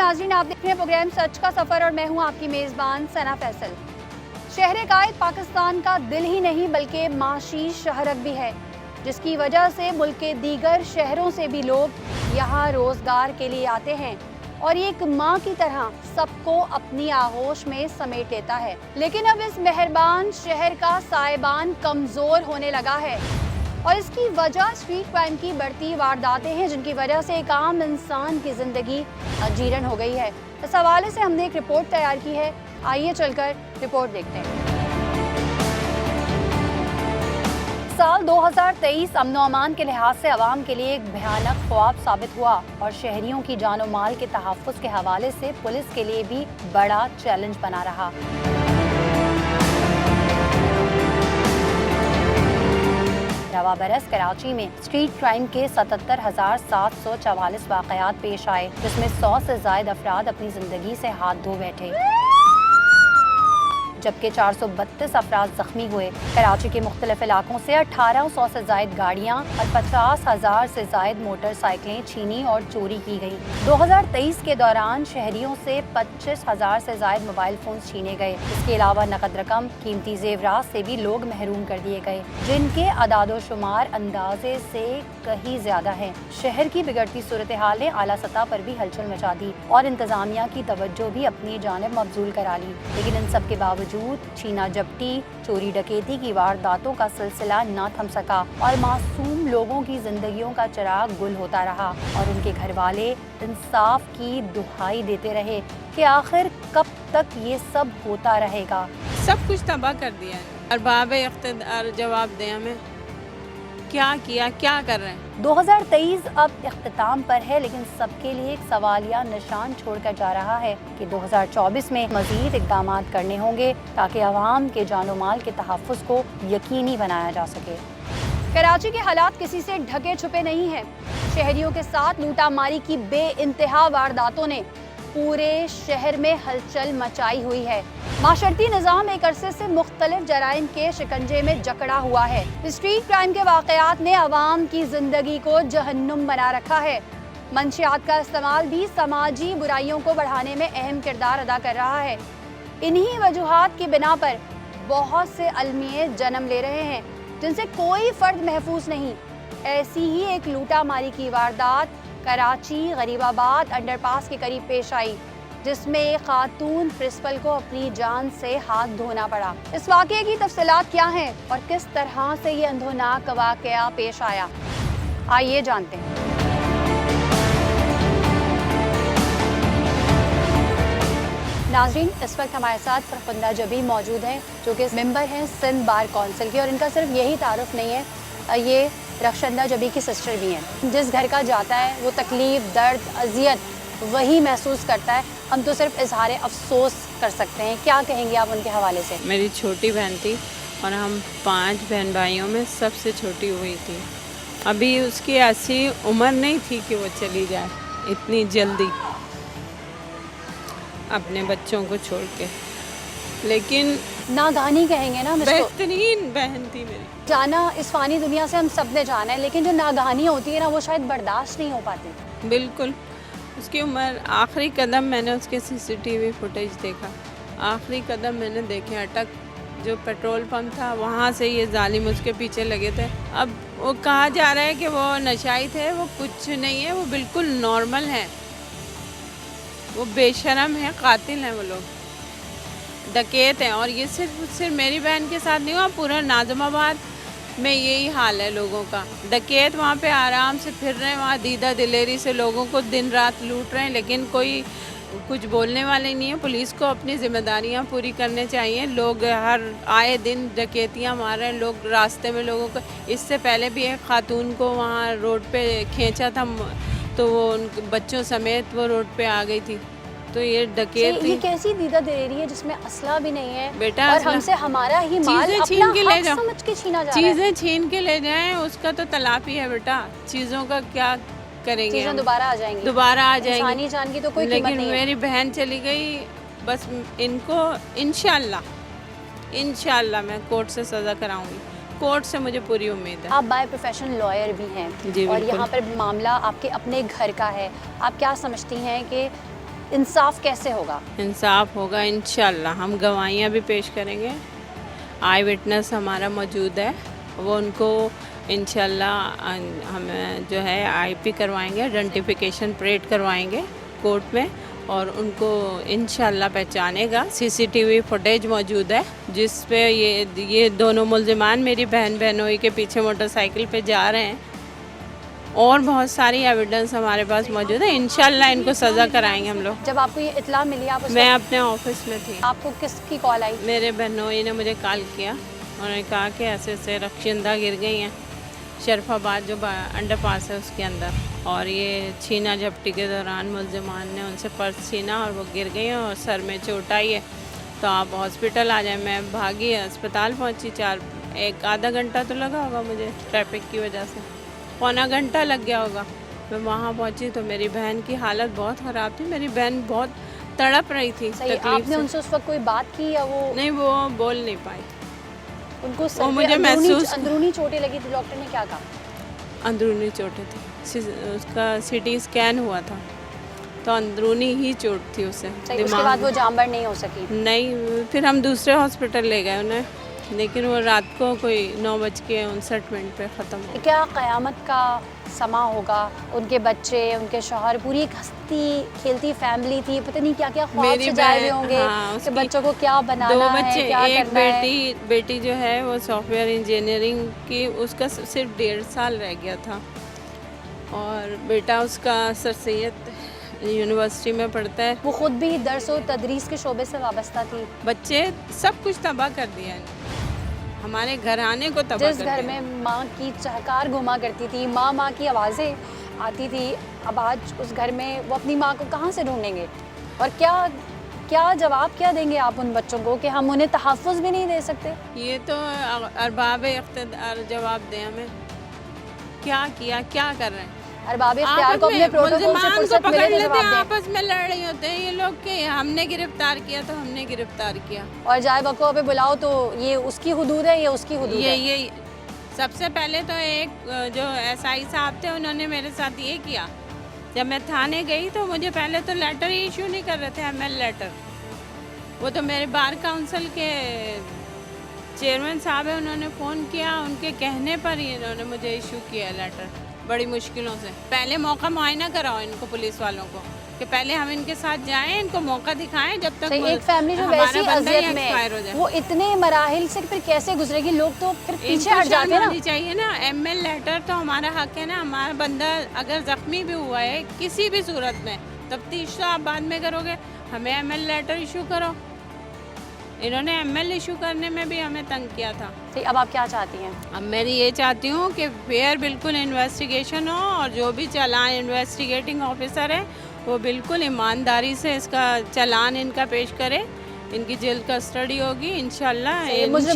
नाज़रीन, आप देख रहे हैं प्रोग्राम सच का सफर और मैं हूं आपकी मेजबान सना फैसल। शहर कायद पाकिस्तान का दिल ही नहीं बल्कि माशी शहरक भी है, जिसकी वजह से मुल्क के दीगर शहरों से भी लोग यहाँ रोजगार के लिए आते हैं और ये एक माँ की तरह सबको अपनी आगोश में समेट लेता है। लेकिन अब इस मेहरबान शहर का साइबान कमजोर होने लगा है और इसकी वजह स्ट्रीट क्राइम की बढ़ती वारदातें हैं, जिनकी वजह से एक आम इंसान की जिंदगी अजीरन हो गई है। इस हवाले से हमने एक रिपोर्ट तैयार की है, आइए चलकर रिपोर्ट देखते हैं। साल 2023 अमन अमान के लिहाज से अवाम के लिए एक भयानक ख्वाब साबित हुआ और शहरियों की जानो माल के तहफ़्फ़ुज़ के हवाले से पुलिस के लिए भी बड़ा चैलेंज बना रहा। रवा बरस कराची में स्ट्रीट क्राइम के 77,744 वाक़यात पेश आए, जिसमें 100 से ज़ायद अफराद अपनी ज़िंदगी से हाथ धो बैठे, जबकि 432 अफराद जख्मी हुए। कराची के मुख्तलिफ इलाकों से 1800 से ज़ायद गाड़ियाँ और 50,000 से ज़ायद मोटरसाइकिलें छीनी और चोरी की गई। 2023 के दौरान शहरियों से 25,000 से ज़ायद मोबाइल फ़ोन छीने गए। इसके अलावा नकद रकम, कीमती जेवरात से भी लोग महरूम कर दिए गए, जिनके अदादो शुमार अंदाजे से कहीं ज़्यादा है। शहर की बिगड़ती सूरत हाल ने आला सतह पर भी हलचल मचा दी और इंतज़ामिया की तवज्जो भी अपनी जानिब मबजूल करा ली। लेकिन इन सब के बावजूद छीना झपटी, चोरी डकैती की वारदातों का सिलसिला न थम सका और मासूम लोगों की जिंदगियों का चिराग गुल होता रहा और उनके घर वाले इंसाफ की दुहाई देते रहे कि आखिर कब तक ये सब होता रहेगा। सब कुछ तबाह कर दिया है। अरबाब इख्तिदार जवाब दें हमें, क्या किया, क्या कर रहे हैं। 2023 अब इख्तिताम पर है, लेकिन सबके लिए एक सवालिया निशान छोड़कर जा रहा है कि 2024 में मजीद इक़दाम करने होंगे ताकि अवाम के जानो माल के तहफ़्फ़ुज़ को यकीनी बनाया जा सके। कराची के हालात किसी से ढके छुपे नहीं हैं। शहरियों के साथ लूटा मारी की बेइंतहा वारदातों ने पूरे शहर में हलचल मचाई हुई है। माशरती निज़ाम एक अरसे से मुख्तलिफ जराइम के शिकंजे में जकड़ा हुआ है। स्ट्रीट क्राइम के वाक़यात ने अवाम की जिंदगी को जहन्नुम बना रखा है। मंशियात का इस्तेमाल भी समाजी बुराइयों को बढ़ाने में अहम किरदार अदा कर रहा है। इन्हीं वजूहात की बिना पर बहुत से अलमिए जन्म ले रहे हैं, जिनसे कोई फर्द महफूज नहीं। ऐसी ही एक लूटा मारी की वारदात कराची गरीबाबाद अंडरपास के करीब पेश आई, जिसमें एक खातून प्रिंसिपल को अपनी जान से हाथ धोना पड़ा। इस वाक़ये की तफसीलात क्या हैं और किस तरह से ये अंधोनाक वाक़या पेश आया, आइए जानते हैं। नाज़रीन, इस वक्त हमारे साथ फरखुंदा जबी मौजूद हैं, जो कि मेंबर हैं सिंध बार कौंसिल के, और इनका सिर्फ यही तारुफ नहीं है, ये रखशंदा जबी की सिस्टर भी हैं। जिस घर का जाता है वो तकलीफ़, दर्द, अजियत वही महसूस करता है। हम तो सिर्फ इजहार अफसोस कर सकते हैं। क्या कहेंगे आप उनके हवाले से? मेरी छोटी बहन थी और हम 5 बहन भाइयों में सबसे छोटी हुई थी। अभी उसकी ऐसी उम्र नहीं थी कि वो चली जाए इतनी जल्दी अपने बच्चों को छोड़ के, लेकिन नागानी कहेंगे ना, बेहतरीन बहन थी मेरी। जाना इस फानी दुनिया से हम सब ने जाना है, लेकिन जो नागानी होती है ना, वो शायद बर्दाश्त नहीं हो पाती। बिल्कुल, उसकी उम्र, आखिरी कदम मैंने उसके CCTV फुटेज देखा, आखिरी कदम मैंने देखे अटक, जो पेट्रोल पंप था वहाँ से ये जालिम उसके पीछे लगे थे। अब वो कहा जा रहा है कि वो नशाई थे, वो कुछ नहीं है, वो बिल्कुल नॉर्मल है, वो बेशरम है, कातिल हैं वो लोग, डकैत हैं। और ये सिर्फ मेरी बहन के साथ नहीं हुआ, पूरा नाज़िमाबाद में यही हाल है लोगों का। डकैत वहाँ पे आराम से फिर रहे हैं, वहाँ दीदा दिलेरी से लोगों को दिन रात लूट रहे हैं, लेकिन कोई कुछ बोलने वाले नहीं है। पुलिस को अपनी जिम्मेदारियाँ पूरी करने चाहिए। लोग हर आए दिन डकैतियाँ मार रहे हैं, लोग रास्ते में लोगों को। इससे पहले भी एक खातून को वहाँ रोड पे खींचा था, तो वो उन बच्चों समेत वो रोड पे आ गई थी। तो ये डकैत, ये कैसी दीदा दिलेरी है जिसमें असला भी नहीं है बेटा, और हमसे हमारा ही माल छीन के ले जाओ, समझ के छीना जा रहा है। चीज़ें छीन के ले जाएं, उसका तो तलाफी है बेटा। चीज़ों का क्या करेंगे, चीज़ें दोबारा आ जाएंगी, दोबारा आ जाएंगी। इंसानी जान की तो कोई कीमत लेकिन नहीं है। मेरी बहन चली गई, बस इनको इंशाल्लाह मैं कोर्ट से सज़ा कराऊंगी। कोर्ट से मुझे पूरी उम्मीद है। आप बाय प्रोफेशन लॉयर भी हैं जी, और यहाँ पर मामला आपके अपने घर का है। आप क्या समझती हैं कि इंसाफ कैसे होगा? इंसाफ होगा इंशाल्लाह। हम गवाहियाँ भी पेश करेंगे, आई विटनेस हमारा मौजूद है, वो उनको इंशाल्लाह हम जो है आईपी करवाएंगे, आइडेंटिफिकेशन परेड करवाएंगे कोर्ट में, और उनको इंशाल्लाह पहचानेगा। सीसीटीवी फुटेज मौजूद है जिस पे ये दोनों मुल्जिमान मेरी बहन बहनोई के पीछे मोटरसाइकिल पे जा रहे हैं, और बहुत सारी एविडेंस हमारे पास मौजूद है। इंशाल्लाह इनको सज़ा कराएंगे हम लोग। जब आपको ये इत्ला मिली आप मैं अपने ऑफिस में थी। आपको किसकी कॉल आई? मेरे बहनोई ने मुझे कॉल किया, उन्होंने कहा कि ऐसे ऐसे रक्षिंदा गिर गई हैं शरफाबाद जो अंडर पास है उसके अंदर, और ये छीना झपटी के दौरान मुल्जिमान ने उनसे पर्स छीना और वो गिर गई हैं और सर में चोट आई है, तो आप हॉस्पिटल आ जाएं। मैं भागी अस्पताल पहुंची, एक आधा घंटा तो लगा होगा मुझे, ट्रैफिक की वजह से पौना घंटा लग गया होगा। मैं वहाँ पहुंची तो मेरी बहन की हालत बहुत ख़राब थी, मेरी बहन बहुत तड़प रही थी तकलीफ आपने से। उनसे उस वक्त कोई बात की या वो? नहीं, वो बोल नहीं पाई। उनको वो मुझे महसूस अंदरूनी चोटें लगी थी, डॉक्टर ने क्या कहा? अंदरूनी चोटें थी, उसका सीटी स्कैन हुआ था तो अंदरूनी ही चोट थी उसे। उसके बाद वो जामबर नहीं हो सकी? नहीं, फिर हम दूसरे हॉस्पिटल ले गए उन्हें, लेकिन वो रात को कोई 9:59 पे ख़त्म हो। क्या क़यामत का समा होगा? उनके बच्चे, उनके शौहर, पूरी एक हंसती खेलती फैमिली थी, पता नहीं क्या क्या ख्वाब सजाए हुए होंगे। हाँ, उसके बच्चों को क्या बनाना है, 2 बच्चे, क्या एक करना बेटी जो है वो सॉफ्टवेयर इंजीनियरिंग की, उसका सिर्फ 1.5 साल रह गया था, और बेटा उसका सर सैयद यूनिवर्सिटी में पढ़ता है। वो खुद भी दर्स और तदरीस के शोबे से वाबस्ता थी। बच्चे सब कुछ तबाह कर दिया है, हमारे घराने को तबाह कर जिस घर दिया। में माँ की चहकार घुमा करती थी, माँ की आवाज़ें आती थी, अब आज उस घर में वो अपनी माँ को कहाँ से ढूंढेंगे? और क्या जवाब क्या देंगे आप उन बच्चों को कि हम उन्हें तहफ़्फ़ुज़ भी नहीं दे सकते? ये तो अरबाब इख्तियार जवाब दें हमें, क्या किया, क्या कर रहे हैं। अरबाब इख्तियार को अपने प्रोटोकॉल से फुर्सत मिले तो जवाब दें। आपस में लड़ रहे होते हैं ये लोग कि हमने गिरफ्तार किया तो हमने गिरफ्तार किया, और जाए वक़्फ़ों पे बुलाओ तो ये उसकी हुदूद है, ये उसकी हुदूद है। ये सबसे पहले तो एक जो एसआई साहब थे उन्होंने मेरे साथ ये किया, जब मैं थाने गई तो मुझे पहले तो लेटर ही इशू नहीं कर रहे थे, एमएल लेटर। वो तो मेरे बार काउंसिल के चेयरमैन साहब है, उन्होंने फ़ोन किया, उनके कहने पर ही इन्होंने मुझे इशू किया लेटर, बड़ी मुश्किलों से। पहले मौका मुआयना कराओ इनको, पुलिस वालों को, कि पहले हम इनके साथ जाएं, इनको मौका दिखाएं, जब तक एक फैमिली जो वैसी अज़ियत में वो इतने मराहिल से फिर कैसे गुजरेगी? लोग तो फिर पीछे हट जाते हैं ना। चाहिए ना, एमएल लेटर तो हमारा हक है ना। हमारा बंदा अगर ज़ख्मी भी हुआ है किसी भी सूरत में, तफ्तीश तो आप बाद में करोगे, हमें एमएल लेटर इशू करो। इन्होंने एमएल इशू करने में भी हमें तंग किया था। तो अब आप क्या चाहती हैं? अब मैं ये चाहती हूँ कि फेयर बिल्कुल इन्वेस्टिगेशन हो, और जो भी चालान इन्वेस्टिगेटिंग ऑफिसर है वो बिल्कुल ईमानदारी से इसका चालान इनका पेश करे। इनकी जेल कस्टडी होगी इंशाल्लाह इनकी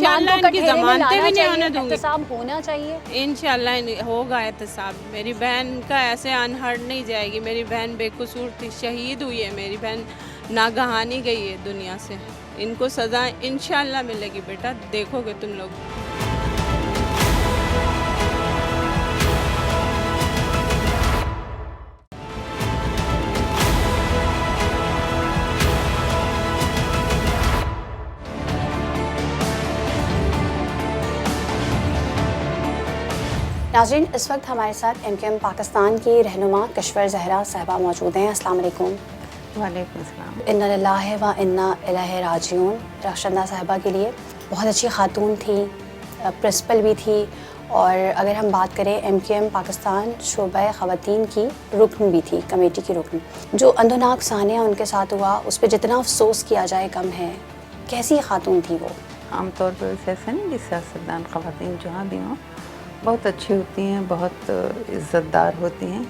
जमानतें भी नहीं होने दूंगी। एहतसाब होना चाहिए इंशाल्लाह होगा एहतसाब। मेरी बहन का ऐसे अनहर्ड नहीं जाएगी। मेरी बहन बेकसूर थी, शहीद हुई है मेरी बहन, नागहानी गई है दुनिया से। इनको सज़ा इंशाल्लाह मिलेगी बेटा, देखोगे तुम लोग। नाज़रीन, इस वक्त हमारे साथ MQM पाकिस्तान की रहनुमा कश्वर ज़हरा साहिबा मौजूद हैं। अस्सलाम वालेकुम। वालेकुम अस्सलाम। इन्ना लिल्लाहि व इन्ना इलैहि राजिऊन। रक्षंदा साहिबा के लिए बहुत अच्छी खातून थी, प्रिंसिपल भी थी, और अगर हम बात करें MQM पाकिस्तान शोबा ख़वातीन की रुकन भी थी, कमेटी की रुकन। जो अंधनाक सानिया उनके साथ हुआ उस पर जितना अफसोस किया जाए कम है। कैसी खातून थी वो? आमतौर पर ऐसा नहीं कि सियासतदान ख़वातीन जहाँ भी हों बहुत अच्छी होती हैं, बहुत इज़्ज़तदार होती हैं,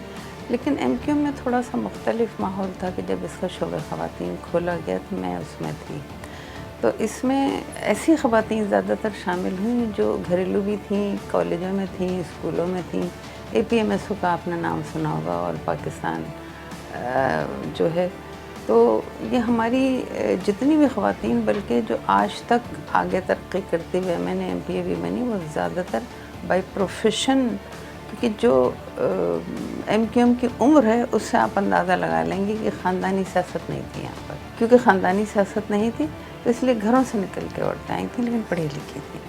लेकिन MQM में थोड़ा सा मुख्तलिफ माहौल था कि जब इसका शोबा ख़वातीन खोला गया तो मैं उसमें थी। तो इसमें ऐसी ख़वातीन ज़्यादातर शामिल हुई जो घरेलू भी थीं, कॉलेजों में थीं, स्कूलों में थीं। APMSO का आपने नाम सुना होगा, और पाकिस्तान जो है, तो ये हमारी जितनी भी ख़वातीन, बल्कि जो आज तक आगे तरक्की करते हुए मैंने MPA भी बनी, वो ज़्यादातर बाय प्रोफेशन क्योंकि जो MQM की उम्र है उससे आप अंदाज़ा लगा लेंगे कि ख़ानदानी सियासत नहीं थी यहाँ पर। क्योंकि ख़ानदानी सियासत नहीं थी तो इसलिए घरों से निकल के औरतें आई थी, लेकिन पढ़ी लिखी थी।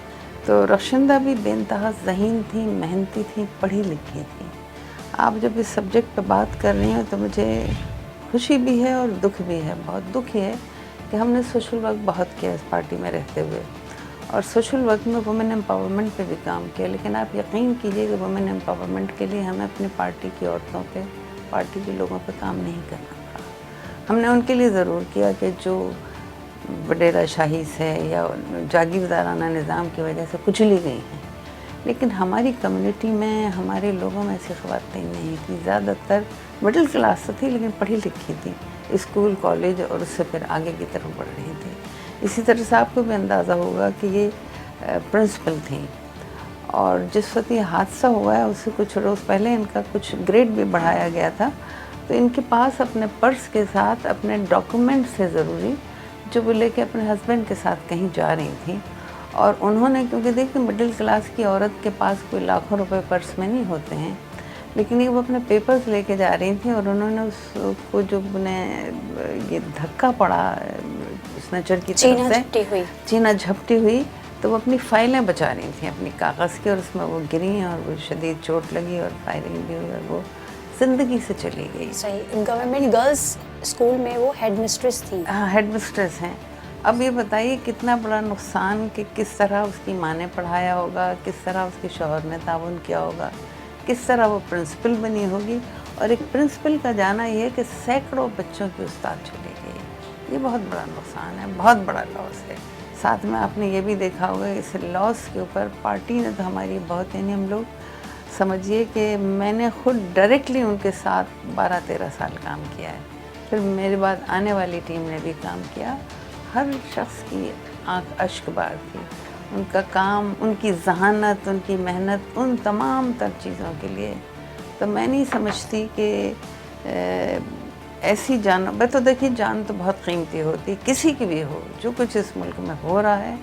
तो रखशिंदा भी बेइंतहा ज़हीन थी, मेहनती थी, पढ़ी लिखी थी। आप जब इस सब्जेक्ट पर बात कर रही हो तो मुझे खुशी भी है और दुख भी है। बहुत दुख है कि हमने सोशल वर्क बहुत किया इस पार्टी में रहते हुए, और सोशल वर्क में वुमेन एम्पावरमेंट पे भी काम किया, लेकिन आप यकीन कीजिए कि वुमेन एम्पावरमेंट के लिए हमें अपनी पार्टी की औरतों पे, पार्टी के लोगों पे काम नहीं करना था। हमने उनके लिए ज़रूर किया कि जो वडेरा शाही से या जागीरदाराना निज़ाम की वजह से कुचली गई हैं, लेकिन हमारी कम्युनिटी में, हमारे लोगों में ऐसी ख़वातीन नहीं थी। ज़्यादातर मिडिल क्लास तो थी, लेकिन पढ़ी लिखी थी, स्कूल कॉलेज और उससे फिर आगे की तरफ बढ़ रही थी। इसी तरह से आपको भी अंदाज़ा होगा कि ये प्रिंसिपल थी, और जिस वक्त ये हादसा हुआ है उससे कुछ रोज़ पहले इनका कुछ ग्रेड भी बढ़ाया गया था। तो इनके पास अपने पर्स के साथ अपने डॉक्यूमेंट से ज़रूरी, जो वो लेके अपने हस्बैंड के साथ कहीं जा रही थी, और उन्होंने, क्योंकि देखिए मिडिल क्लास की औरत के पास कोई लाखों रुपए पर्स में नहीं होते हैं, लेकिन ये वो अपने पेपर्स लेके जा रही थी, और उन्होंने उसको जो उन्हें ये धक्का पड़ा स्नैचर की तरफ से, चीना झपटी हुई, तो वो अपनी फ़ाइलें बचा रही थी अपनी कागज़ की, और उसमें वो गिरी और वो शदीद चोट लगी और फायरिंग भी हुई और वो ज़िंदगी से चली गई। सही। गवर्नमेंट गर्ल्स स्कूल में वो हेड मिस्ट्रेस थी। हाँ, हेड मिस्ट्रेस हैं। अब ये बताइए कितना बड़ा नुकसान, कि किस तरह उसकी माँ ने पढ़ाया होगा, किस तरह उसके शौहर ने ताउन किया होगा, किस तरह वो प्रिंसिपल बनी होगी, और एक प्रिंसिपल का जाना ये है कि सैकड़ों बच्चों की उस्ताद चली गई। ये बहुत बड़ा नुकसान है, बहुत बड़ा लॉस है। साथ में आपने ये भी देखा होगा इस लॉस के ऊपर पार्टी ने तो हमारी बहुत, यानी हम लोग समझिए कि मैंने खुद डायरेक्टली उनके साथ 12-13 साल काम किया है, फिर मेरे बाद आने वाली टीम ने भी काम किया। हर शख्स की आँख अश्क बार थी। उनका काम, उनकी जहानत, उनकी मेहनत, उन तमाम तर चीज़ों के लिए तो मैं नहीं समझती कि ऐसी जान, मैं तो देखिए जान तो बहुत कीमती होती है, किसी की भी हो। जो कुछ इस मुल्क में हो रहा है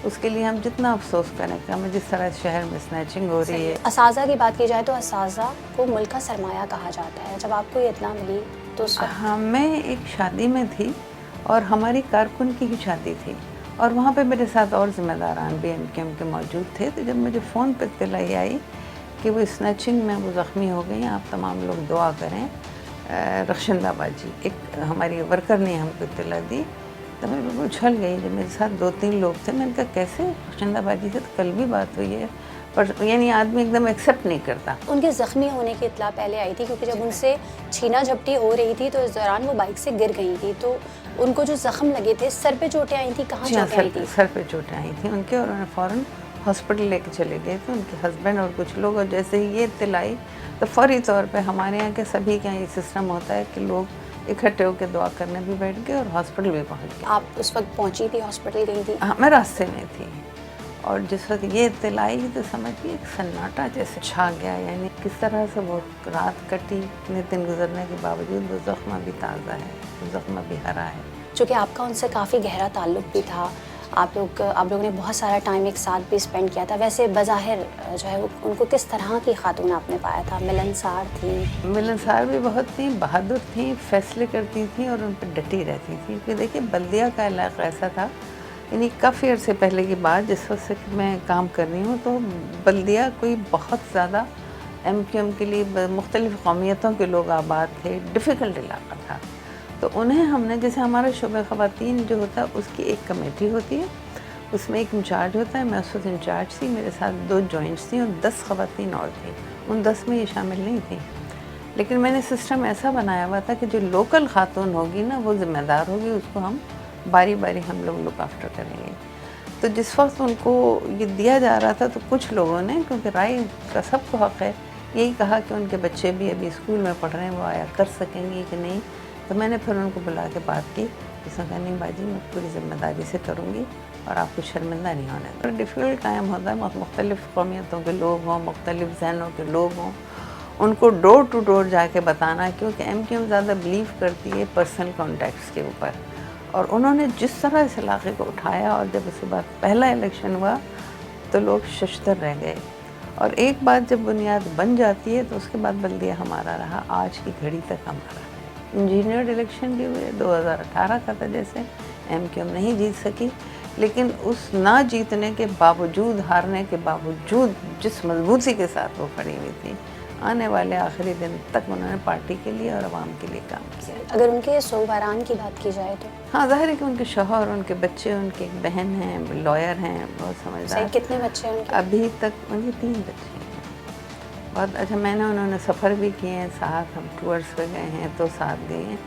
उसके लिए हम जितना अफसोस करें कम है। जिस तरह शहर में स्नैचिंग हो रही है। असाज़ा की बात की जाए तो असाज़ा को मुल्क का सरमाया कहा जाता है। जब आपको ये इतना मिली तो हाँ, मैं एक शादी में थी और हमारी कारकुन की ही शादी थी, और वहाँ पे मेरे साथ और ज़िम्मेदारान भी MQM के मौजूद थे। तो जब मुझे फ़ोन पर इत्तलाई आई कि वो स्नैचिंग में वो ज़ख्मी हो गई, आप तमाम लोग दुआ करें, रखशिंदा बाजी, एक हमारी वर्कर ने हमको इत्तला दी, तो मैं बिल्कुल उछल गई। जब मेरे साथ 2-3 लोग थे, मैंने कहा कैसे, रखशिंदा बाजी से तो कल भी बात हुई है, पर यानी आदमी एकदम एक्सेप्ट नहीं करता। उनके ज़ख्मी होने की इत्तला पहले आई थी, क्योंकि जब उनसे छीना झपटी हो रही थी तो इस दौरान वो बाइक से गिर गई थी, तो उनको जो ज़ख्म लगे थे, सर पे चोटें आई थी, कहाँ चोटें आई थी? सर पे चोटें आई थी उनके, और उन्हें फ़ौरन हॉस्पिटल लेके चले गए थे उनके हस्बैंड और कुछ लोग। और जैसे ही ये इत्तला आई तो फौरी तौर पे हमारे यहाँ के सभी के यहाँ ये सिस्टम होता है कि लोग इकट्ठे होकर दुआ करने भी बैठ गए और हॉस्पिटल भी पहुँच गए। आप उस वक्त पहुँची थी, हॉस्पिटल गई थी? हाँ, मैं रास्ते में थी, और जिस वक्त ये इत्तला आई तो समझिए एक सन्नाटा जैसे छा गया। यानी किस तरह से वो रात कटी, इतने दिन गुजरने के बावजूद वो ज़ख्म भी ताज़ा है, वो ज़ख्म भी हरा है। चूँकि आपका उनसे काफ़ी गहरा ताल्लुक़ भी था, आप लोगों ने बहुत सारा टाइम एक साथ भी स्पेंड किया था। वैसे बज़ाहिर जो है उनको किस तरह की खातून आपने पाया था? मिलनसार थी? मिलनसार भी बहुत थी, बहादुर थी, फैसले करती थी और उन पर डटी रहती थी। क्योंकि देखिए बल्दिया का इलाका ऐसा था, यानी काफ़ी अर्से पहले की बात, जिस वक्त से मैं काम कर रही हूँ, तो बल्दिया कोई बहुत ज़्यादा MQM के लिए मुख्तलिफ़ कौमियतों के लोग आबाद थे, डिफ़िकल्ट इलाका था। तो उन्हें हमने, जैसे हमारा शोबे ख़वातीन जो होता है उसकी एक कमेटी होती है, उसमें एक इंचार्ज होता है, मैं उस वक्त इंचार्ज थी, मेरे साथ 2 जॉइंट्स थी और 10 ख़वातीन और थी। उन 10 में ये शामिल नहीं थी, लेकिन मैंने सिस्टम ऐसा बनाया हुआ था कि जो लोकल खातून होगी ना वो ज़िम्मेदार होगी, उसको हम बारी बारी हम लोग लुक आफ्टर करेंगे। तो जिस वक्त उनको ये दिया जा रहा था तो कुछ लोगों ने, क्योंकि राय का सबको हक़ है, यही कहा कि उनके बच्चे भी अभी स्कूल में पढ़ रहे हैं, वो आया कर सकेंगे कि नहीं। तो मैंने फिर उनको बुला के बात की, उसने कहा नहीं बाजी मैं पूरी ज़िम्मेदारी से करूँगी और आपको शर्मिंदा नहीं होने दूँगी। डिफ़िकल्ट कायम होता है, मुख्तलिफ़ कौमियतों के लोग हों, मुख्तलिफ़ ज़हनों के लोग हों, उनको डोर टू डोर जाके बताना, क्योंकि MQM ज़्यादा बिलीव करती है पर्सनल कॉन्टैक्ट्स के ऊपर। और उन्होंने जिस तरह इस इलाके को उठाया, और जब उसके बाद पहला इलेक्शन हुआ तो लोग शशतर रह गए। और एक बार जब बुनियाद बन जाती है तो उसके बाद बल्दिया हमारा रहा, आज की घड़ी तक हमारा है। इंजीनियर्ड इलेक्शन भी हुए, 2018 का था जैसे, एमक्यूएम नहीं जीत सकी, लेकिन उस ना जीतने के बावजूद, हारने के बावजूद जिस मजबूती के साथ वो खड़ी हुई थी, आने वाले आखिरी दिन तक उन्होंने पार्टी के लिए और आवाम के लिए काम किया। अगर उनके सोहरान की बात की जाए तो हाँ, जाहिर है कि उनके शौहर, उनके बच्चे, उनकी एक बहन हैं, लॉयर हैं, बहुत समझदार। कितने बच्चे हैं उनके? अभी तक उनके 3 बच्चे हैं। बहुत अच्छा, मैंने उन्होंने सफ़र भी किए हैं साथ, हम टूर्स पे गए हैं तो साथ गए हैं।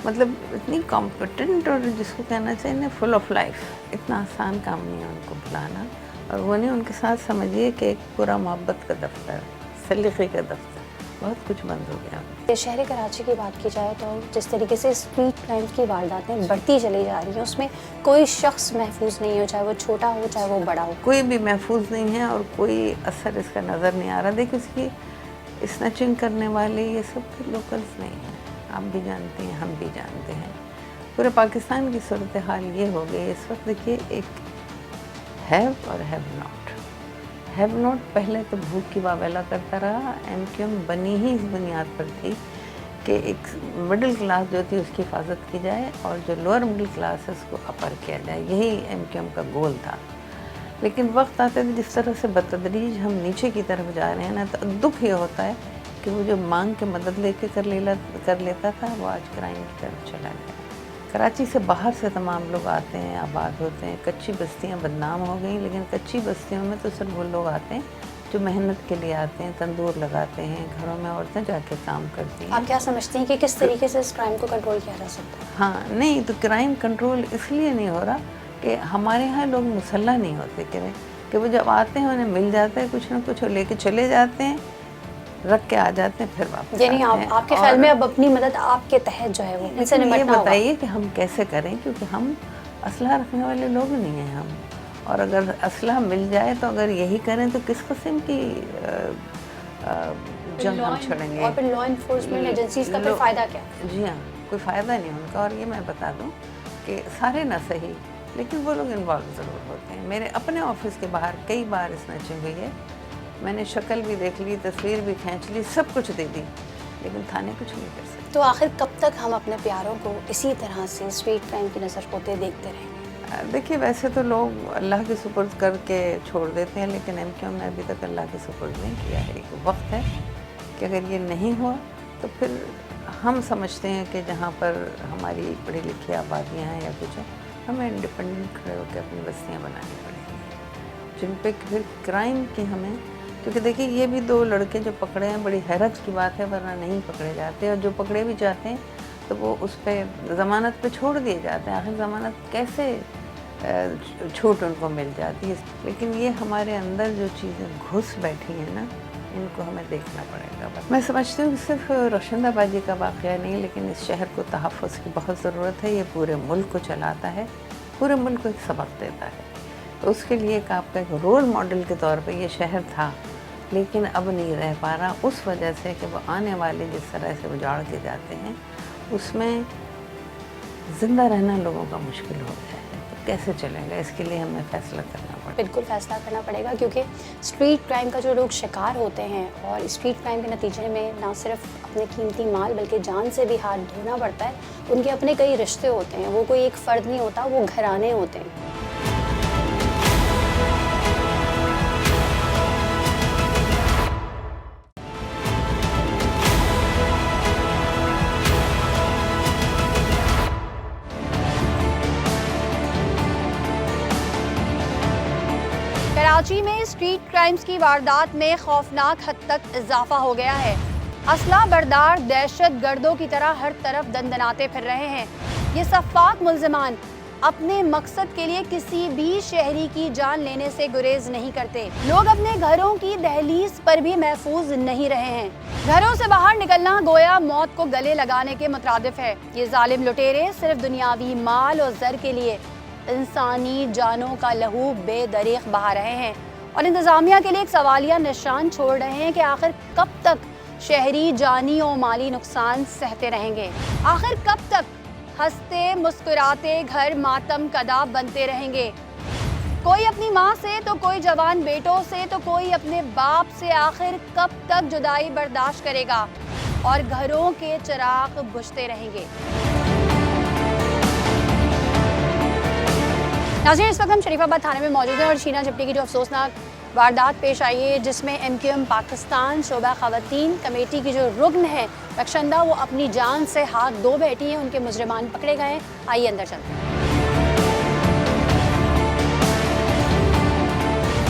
मतलब इतनी कॉम्पिटेंट और जिसको कहना चाहिए ना फुल ऑफ लाइफ, इतना आसान काम नहीं है उनको बुलाना। और वो नहीं, उनके साथ समझिए कि एक पूरा मोहब्बत का दफ्तर, सलीक़े का दफ्तर, बहुत कुछ बंद हो गया। शहर कराची की बात की जाए तो जिस तरीके से स्ट्रीट क्राइम की वारदातें बढ़ती चली जा रही हैं, उसमें कोई शख्स महफूज नहीं हो, चाहे वो छोटा हो चाहे वो बड़ा हो। कोई भी महफूज नहीं है और कोई असर इसका नज़र नहीं आ रहा। देखिए, इसकी स्नैचिंग करने वाले ये सब लोकल्स नहीं हैं, आप भी जानते हैं, हम भी जानते हैं। पूरे पाकिस्तान की सूरत हाल ये हो गई इस वक्त। देखिए, एक हैव और हैव नॉट पहले तो भूख की वावेला करता रहा। एमक्यूएम बनी ही इस बुनियाद पर थी कि एक मिडिल क्लास जो थी उसकी हिफाजत की जाए और जो लोअर मिडिल क्लास है उसको अपर किया जाए, यही एमक्यूएम का गोल था। लेकिन वक्त आते थे जिस तरह से बतदरीज हम नीचे की तरफ जा रहे हैं ना, तो दुख ये होता है कि वो जो मांग के मदद लेके कर लेता था, वो आज क्राइम की तरफ चला गया। कराची से बाहर से तमाम लोग आते हैं, आबाद होते हैं। कच्ची बस्तियां बदनाम हो गई, लेकिन कच्ची बस्तियों में तो सिर्फ वो लोग आते हैं जो मेहनत के लिए आते हैं, तंदूर लगाते हैं, घरों में औरतें जाके काम करती हैं। आप क्या समझते हैं कि किस तरीके से इस क्राइम को कंट्रोल किया जा सकता है? हाँ, नहीं तो क्राइम कंट्रोल इसलिए नहीं हो रहा कि हमारे यहाँ लोग मुसल्ला नहीं होते कि वो जब आते हैं उन्हें मिल जाता है कुछ ना कुछ, और लेके चले जाते हैं, रख के आ जाते हैं, फिर वापस यानी आपके ख्याल में अब अपनी मदद आपके तहत जो है वो इनसे निपटना होगा। ये बताइए कि हम कैसे करें, क्योंकि हम असलहा रखने वाले लोग नहीं हैं हम। और अगर असलहा मिल जाए तो अगर यही करें तो किस किस्म की जंग हम छड़ेंगे? और फिर लॉ इन्फोर्समेंट एजेंसीज का फिर फ़ायदा क्या? जी हाँ, कोई फ़ायदा नहीं उनका। और ये मैं बता दूँ कि सारे ना सही, लेकिन वो लोग इन्वॉल्व ज़रूर होते हैं। मेरे अपने ऑफिस के बाहर कई बार स्नैचिंग हुई है, मैंने शक्ल भी देख ली, तस्वीर भी खींच ली, सब कुछ दे दी, लेकिन थाने कुछ नहीं कर सकते। तो आखिर कब तक हम अपने प्यारों को इसी तरह से स्ट्रीट क्राइम की नज़र होते देखते रहेंगे? देखिए, वैसे तो लोग अल्लाह के सुपुर्द करके छोड़ देते हैं, लेकिन एमक्यूएम ने अभी तक अल्लाह के सुपुर्द नहीं किया है। एक वक्त है कि अगर ये नहीं हुआ तो फिर हम समझते हैं कि जहाँ पर हमारी पढ़ी लिखी आबादियाँ हैं या कुछ है, हमें इंडिपेंडेंट खड़े होकर अपनी बस्तियाँ बनानी पड़ेंगी, जिन पे फिर क्राइम की हमें, क्योंकि देखिए ये भी 2 लड़के जो पकड़े हैं, बड़ी हैरत की बात है, वरना नहीं पकड़े जाते। और जो पकड़े भी जाते हैं तो वो उस पर ज़मानत पे छोड़ दिए जाते हैं। आखिर ज़मानत कैसे छूट उनको मिल जाती है? लेकिन ये हमारे अंदर जो चीज़ें घुस बैठी हैं ना, इनको हमें देखना पड़ेगा। बस मैं समझती हूँ कि सिर्फ रोशनदाबाजी का वाक़या नहीं, लेकिन इस शहर को तहफ़्फ़ुज़ की बहुत ज़रूरत है। ये पूरे मुल्क को चलाता है, पूरे मुल्क को एक सबक देता है। तो उसके लिए एक आपका एक रोल मॉडल के तौर पे ये शहर था, लेकिन अब नहीं रह पा रहा, उस वजह से कि वो आने वाले जिस तरह से उजाड़ के जाते हैं, उसमें ज़िंदा रहना लोगों का मुश्किल हो गया है। तो कैसे चलेगा? इसके लिए हमें फ़ैसला करना पड़ेगा। बिल्कुल फ़ैसला करना पड़ेगा, क्योंकि स्ट्रीट क्राइम का जो लोग शिकार होते हैं और स्ट्रीट क्राइम के नतीजे में ना सिर्फ अपने कीमती माल बल्कि जान से भी हाथ धोना पड़ता है। उनके अपने कई रिश्ते होते हैं, वो कोई एक फ़र्द नहीं होता, वो घराने होते हैं। कराची में स्ट्रीट क्राइम्स की वारदात में खौफनाक हद तक इजाफा हो गया है। असला बरदार दहशत गर्दों की तरह हर तरफ दंदनाते फिर रहे हैं। ये सफाक मुल्जिमान अपने मकसद के लिए किसी भी शहरी की जान लेने से गुरेज नहीं करते। लोग अपने घरों की दहलीज पर भी महफूज नहीं रहे हैं। घरों से बाहर निकलना गोया मौत को गले लगाने के मुतरादिफ है। ये जालिम लुटेरे सिर्फ दुनियावी माल और जर के लिए इंसानी जानों का लहू बेदरीग बहा रहे हैं और इंतजामिया के लिए एक सवालिया निशान छोड़ रहे हैं कि आखिर कब तक शहरी जानी और माली नुकसान सहते रहेंगे? आखिर कब तक हंसते मुस्कुराते घर मातम कदा बनते रहेंगे? कोई अपनी माँ से तो कोई जवान बेटों से तो कोई अपने बाप से, आखिर कब तक जुदाई बर्दाश्त करेगा और घरों के चिराग बुझते रहेंगे। नाज़रीन, इस वक्त हम शरीफाबाद थाने में मौजूद हैं और शीना जप्टी की जो अफसोसनाक वारदात पेश आई है, जिसमें MQM पाकिस्तान शोबा ख़वातीन कमेटी की जो रुकन है रक्षंदा, वो अपनी जान से हाथ धो बैठी हैं। उनके मुजरिमान पकड़े गए हैं। आइए अंदर चलते हैं।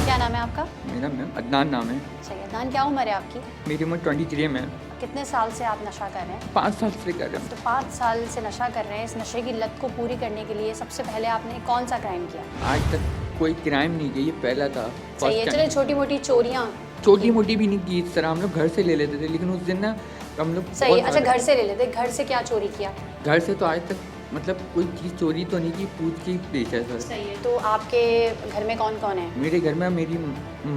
क्या नाम है आपका? मेरा मैम अदनान नाम है। सही। अदनान, क्या उम्र है आपकी? मेरी उम्र 23 में। कितने साल से आप नशा कर रहे हैं? 5 साल से कर रहा हूँ। तो 5 साल से नशा कर रहे हैं। इस नशे की लत को पूरी करने के लिए सबसे पहले आपने कौन सा क्राइम किया? आज तक कोई क्राइम नहीं किया, ये पहला था। सही है। चले, छोटी मोटी चोरियाँ? छोटी मोटी भी नहीं की इस तरह, हम लोग घर से ले लेते थे, लेकिन उस दिन ना हम लोग सही है। अच्छा, घर से ले लेते। घर से क्या चोरी किया? घर से तो आज तक मतलब कोई चीज़ चोरी तो नहीं की, पूछ के पेश है सर। सही है। तो आपके घर में कौन कौन है? मेरे घर में मेरी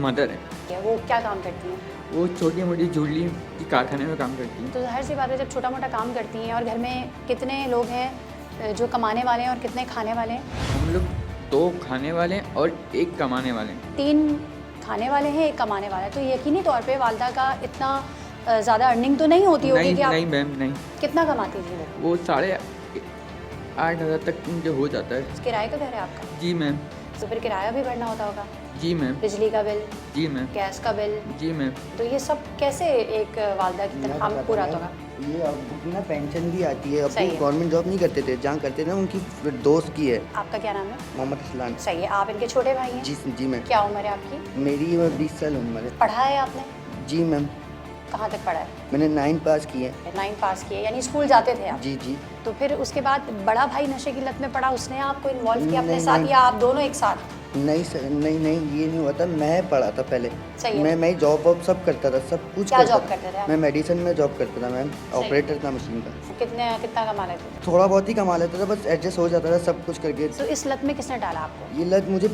मदर है। वो क्या काम करती हैं? वो छोटी मोटी ज्वेलरी की कारखाने में काम करती हैं। तो जाहिर सी बात है, जब छोटा मोटा काम करती हैं। और घर में कितने लोग हैं जो कमाने वाले हैं और कितने खाने वाले हैं? हम लोग 2 खाने वाले हैं और 1 कमाने वाले हैं। 3 खाने वाले हैं, 1 कमाने वाला है। तो यकीनी तौर पे वालदा का इतना ज़्यादा अर्निंग तो नहीं होती होगी कि आप? नहीं मैम, नहीं। कितना कमाती थी वो? 8,500 तक मुझे हो जाता है। किराए का घर है आपका? जी मैम। तो फिर किराया भी भरना होता होगा? जी मैम। बिजली का बिल? जी मैम। गैस का बिल? जी मैम। तो ये सब कैसे एक वालदा की तनख्वाह में पूरा होगा? ये अब ना पेंशन भी आती है। अब सही वो है। गवर्नमेंट जॉब नहीं करते थे, जहाँ करते थे उनकी दोस्त की है। आपका क्या नाम है? मोहम्मद असलान। सही है। आप इनके छोटे भाई हैं? जी जी मैम। क्या उम्र है आपकी? मेरी 20 साल उम्र है। पढ़ा है आपने? जी मैम। कहाँ तक पढ़ा है? मैंने 9 पास की है। 9 पास किए, यानी स्कूल जाते थे आप? जी जी। तो फिर उसके बाद बड़ा भाई नशे की लत में पड़ा, उसने आपको इन्वॉल्व किया अपने नहीं, साथ नहीं। या आप दोनों एक साथ? नहीं सर, नहीं नहीं, ये नहीं हुआ था। मैं पढ़ा था पहले। सही है। मैं जॉब वॉब सब करता था, सब कुछ क्या करता जॉब था। करते थे आप? मैं मेडिसिन में जॉब करता था मैम, सही। ऑपरेटर था मशीन का। कितना कमा लेते थे? थोड़ा बहुत ही कमा लेता था, बस एडजस्ट हो जाता था सब कुछ करके। तो इस लत में किसने डाला आपको? ये लत मुझे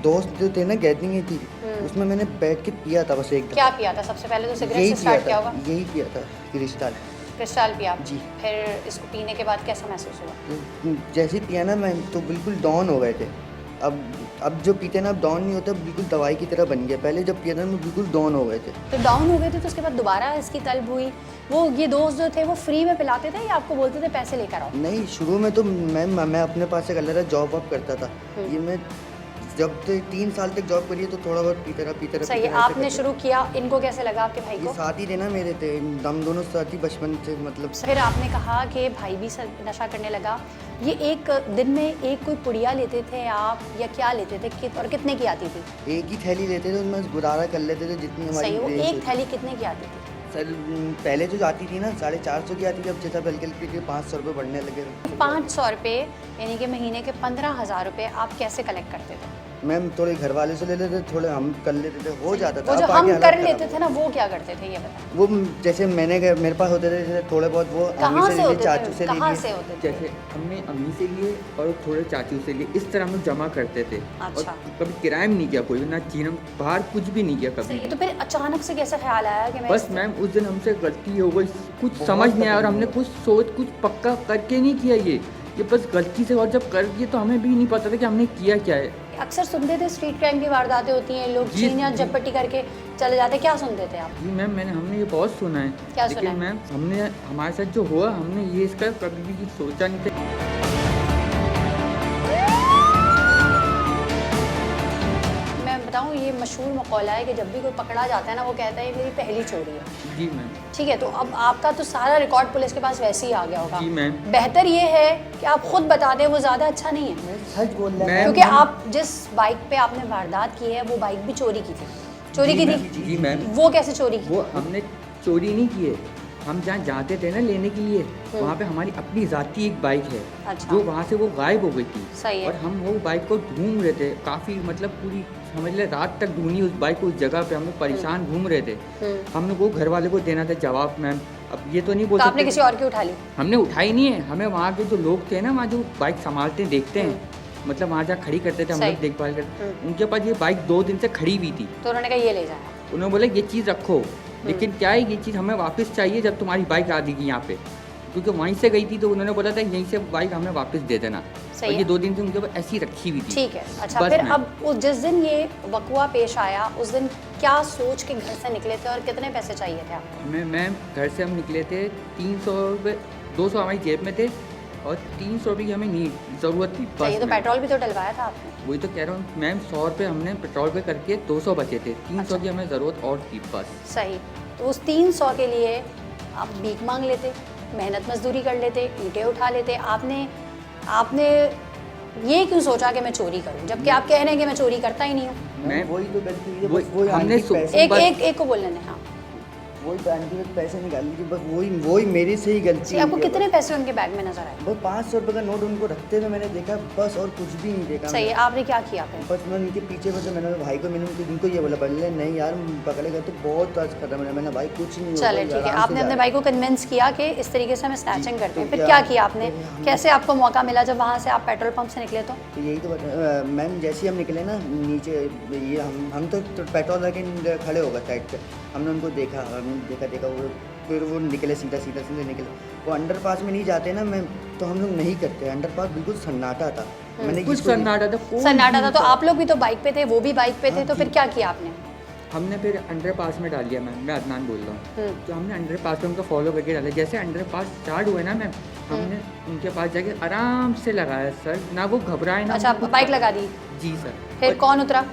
दोस्त जो थे ना, गैदरिंग थी, उसमें मैंने बैठ के पिया था बस एक दफा। क्या पिया था? सबसे पहले तो सिगरेट यही से स्टार्ट पिया किया था, होगा? यही पिया था क्रिस्टल। क्रिस्टल पिया? जी। फिर इसको पीने के बाद कैसा महसूस हुआ? जैसे ही पिया ना मैं, तो बिल्कुल डाउन हो गए थे। अब जो पीते ना, अब डाउन नहीं होता, बिल्कुल दवाई की तरह बन गया। पहले जब पिया था मैं बिल्कुल डाउन हो गए थे। तो डाउन हो गए थे, तो उसके बाद दोबारा इसकी तलब हुई? वो ये दोस्त जो थे वो फ्री में पिलाते थे या आपको बोलते थे पैसे लेकर आओ? नहीं, शुरू में तो मैं अपने पास से कर लेता, जॉब वॉब करता था। ये मैं जब तो 3 साल तक जॉब करी है, तो थोड़ा बहुत पीता रहा। सही है। आपने शुरू किया, इनको कैसे लगा आपके भाई ये को? साथी थे ना मेरे, थे हम दोनों साथी बचपन से, मतलब। फिर आपने कहा कि भाई भी नशा करने लगा। ये एक दिन में एक कोई पुड़िया लेते थे आप या क्या लेते थे, और कितने की आती थी? एक ही थैली लेते थे, उसमें गुजारा कर लेते थे जितनी हमारी सही। वो रेंज एक होती। थैली कितने की आती थी? सर पहले जो आती थी ना 450 की आती थी, अब जैसा बल्कि 500 रुपये बढ़ने लगे। 500 रुपये, यानी कि महीने के 15,000 रुपये आप कैसे कलेक्ट करते थे? मैम थोड़े घर वाले से ले लेते, थोड़े हम कर लेते थे, हो जाता था। वो जो अब हम आगे कर हालात लेते खराब थे ना, वो क्या करते थे ये बताएं? वो जैसे मेरे पास होते थे, जैसे थोड़े बहुत वो अम्मी कहाँ से से ले लिए, होते चाचू थे? से ले कहाँ लिए। से होते थे? जैसे हमने अम्मी से लिए और थोड़े चाचू से लिए, इस तरह हम लोग जमा करते थे। अच्छा। और कभी क्राइम नहीं किया कोई, ना चीन बाहर कुछ भी नहीं किया कभी। तो फिर अचानक से कैसे ख्याल आया कि मैं बस मैम उस दिन हमसे गलती हो गई, कुछ समझ नहीं आया और हमने कुछ सोच कुछ पक्का करके नहीं किया ये बस गलती से, और जब कर दिए तो हमें भी नहीं पता था कि हमने किया क्या है। अक्सर सुनते थे स्ट्रीट क्राइम की वारदातें होती हैं, लोग जी, छीन या जी। झपट्टी करके चले जाते, क्या सुनते थे आप? जी मैम, हमने ये बहुत सुना है। क्या सुना लेकिन है? मैम हमने हमारे साथ जो हुआ, हमने ये इसका कभी भी सोचा नहीं था। मैं बताऊं, ये मशहूर मकौला है कि जब भी कोई पकड़ा जाता है ना, वो कहता है ये मेरी पहली चोरी है। जी मैम। ठीक है, तो अब आपका तो सारा रिकॉर्ड पुलिस के पास वैसे ही आ गया होगा। जी मैम। बेहतर ये है कि आप खुद बता दें, वो ज़्यादा अच्छा नहीं है, मैं सच बोल रहा मैं- क्योंकि आप जिस बाइक पे आपने वारदात की है वो बाइक भी चोरी की थी। चोरी की थी? जी मैम। वो कैसे चोरी की? वो हमने चोरी नहीं की है, हम जहाँ जाते थे ना लेने के लिए, वहाँ पे हमारी अपनी ज़ाती एक बाइक है। अच्छा। जो वहाँ से वो गायब हो गई थी। सही है। और हम वो बाइक को ढूंढ रहे थे, काफ़ी मतलब पूरी समझ ले रात तक ढूंढी उस बाइक को, उस जगह पे हम लोग परेशान घूम रहे थे। हम लोग वो घर वाले को देना था जवाब मैम, अब ये तो नहीं बोल तो सकते आपने किसी और की उठा ली? हमने उठाई नहीं है, हमें वहाँ के जो लोग थे ना, वहाँ जो बाइक संभालते देखते हैं, मतलब वहाँ जहाँ खड़ी करते थे हम सही। लोग देखभाल करते, उनके पास ये बाइक 2 दिन से खड़ी हुई थी। तो उन्होंने कहा ये ले जाए। उन्होंने बोला ये चीज़ रखो, लेकिन क्या है ये चीज़ हमें वापस चाहिए जब तुम्हारी बाइक आ देगी यहाँ पे। क्योंकि वहीं से गई थी तो उन्होंने बोला था यहीं से बाइक हमें वापस दे देना। सही और ये है। 2 दिन से उनके पास ऐसी ही रखी हुई थी। ठीक है, अच्छा बस फिर मैम। अब उस जिस दिन ये वकवा पेश आया उस दिन क्या सोच के घर से निकले थे और कितने पैसे चाहिए थे आपको? मैम घर से हम निकले थे 300 रुपये, 200 हमारी जेब में थे और 300 रुपये की हमें नीड ज़रूरत थी बस। चाहिए तो मैम। पेट्रोल भी तो डलवाया था आपने। वही तो कह रहा हूँ मैम, 100 रुपये हमने पेट्रोल पे करके 200 बचे थे, 300 अच्छा। की हमें ज़रूरत और थी बस। सही, तो उस 300 के लिए आप भीख मांग लेते, मेहनत मजदूरी कर लेते, ईंटें उठा लेते। आपने ये क्यों सोचा कि मैं चोरी करूं, जबकि आप कह रहे हैं कि मैं चोरी करता ही नहीं हूँ? मैम मैम, वही तो गलती हुई है, वही- बस वही हमने आंटी सो- पैसे एक बस- एक एक को बोलने दें। हाँ, वही तो आंटी के पैसे निकाल लीजिए, बस वही मेरे से ही गलती जी, आपको हुई है कितने बस। पैसे उनके बैग में नजर आए? बस 500 रुपये का नोट उनको रखते हुए मैंने देखा बस, और कुछ भी नहीं देखा सही है, मैंने। आपने क्या किया फिर? बस मैं उनके पीछे बस मैंने भाई को उनको ये बोला, बोले नहीं यार पकड़ेगा तो बहुत टच कर रहा है। मैंने भाई कुछ नहीं होगा, चले ठीक है, आराम से आपने अपने जा। भाई को कन्विंस किया कि इस तरीके से हमें स्नैचिंग करते हैं। तो फिर क्या- क्या किया आपने? तो हमने- कैसे आपको मौका मिला जब वहाँ से आप पेट्रोल पंप से निकले? तो यही तो मैम जैसे ही हम निकले ना नीचे, ये हम तो पेट्रोल लगे खड़े हो गए साइड पे। हमने उनको देखा, हमने देखा वो, फिर वो निकले सीधा निकले। वो अंडरपास में नहीं जाते ना मैम, तो हम लोग नहीं करते। अंडरपास बिल्कुल सन्नाटा था। मैंने कुछ किसको- सन्नाटा था, कोई सन्नाटा था, नहीं तो आप लोग भी तो बाइक पे थे, वो भी बाइक पे थे, हाँ तो जी। फिर क्या किया आपने? हमने फिर अंडरपास में डाल दिया मैम, मैं अदनान बोल रहा हूँ। हम्म। तो हमने अंडरपास पे उनको फॉलो करके डाला। जैसे अंडरपास स्टार्ट हुए ना मैम, हमने उनके पास जाके आराम से लगाया सर, ना वो घबराए ना अच्छा, उनको बाइक लगा दी, जी सर। फिर कौन उतरा?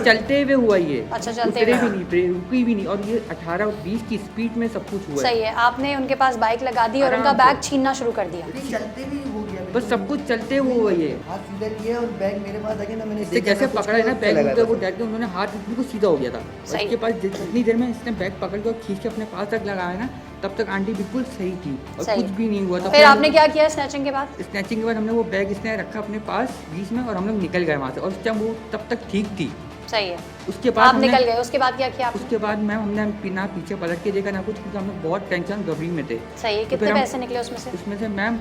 चलते हुए हुआ ये। अच्छा, चलते उतरे हुए। भी नहीं, रुकी भी नहीं, और ये 18 और 20 की स्पीड में सब कुछ हुआ है। सही है, आपने उनके पास बाइक लगा दी और आराम उनका से। बैग छीनना शुरू कर दिया। नहीं, चलते भी हो गया बस सब कुछ चलते हुए हुआ ये। हाथ सीधा किया और बैग मेरे पास आ गया ना, मैंने इससे देखा जैसे ना कुछ पकड़ा है ना तो बैग, लगा उनका था। वो डायरेक्ट उन्होंने हाथ बिल्कुल सीधा हो गया था। और सही। इसके पास जितनी देर में इसने बैग पकड़ के और खींच के अपने पास तक लगाया ना, तब तक आंटी बिल्कुल सही थी और सही। कुछ भी नहीं हुआ था। फिर आपने क्या किया स्नैचिंग के बाद? स्नैचिंग के बाद हमने वो बैग इसने रखा अपने पास बीच में और हम लोग निकल गए वहाँ से, और उस टाइम वो तब तक ठीक थी। सही है, उसके बाद आप हमने- निकल गए, उसके बाद क्या किया आपने? उसके बाद मैम हमने ना पीछे पलट के देखा ना कुछ, क्योंकि हम लोग बहुत टेंशन गबरी में थे। सही है, तो कितने फिर हम- पैसे निकले उसमें से? उसमें से मैम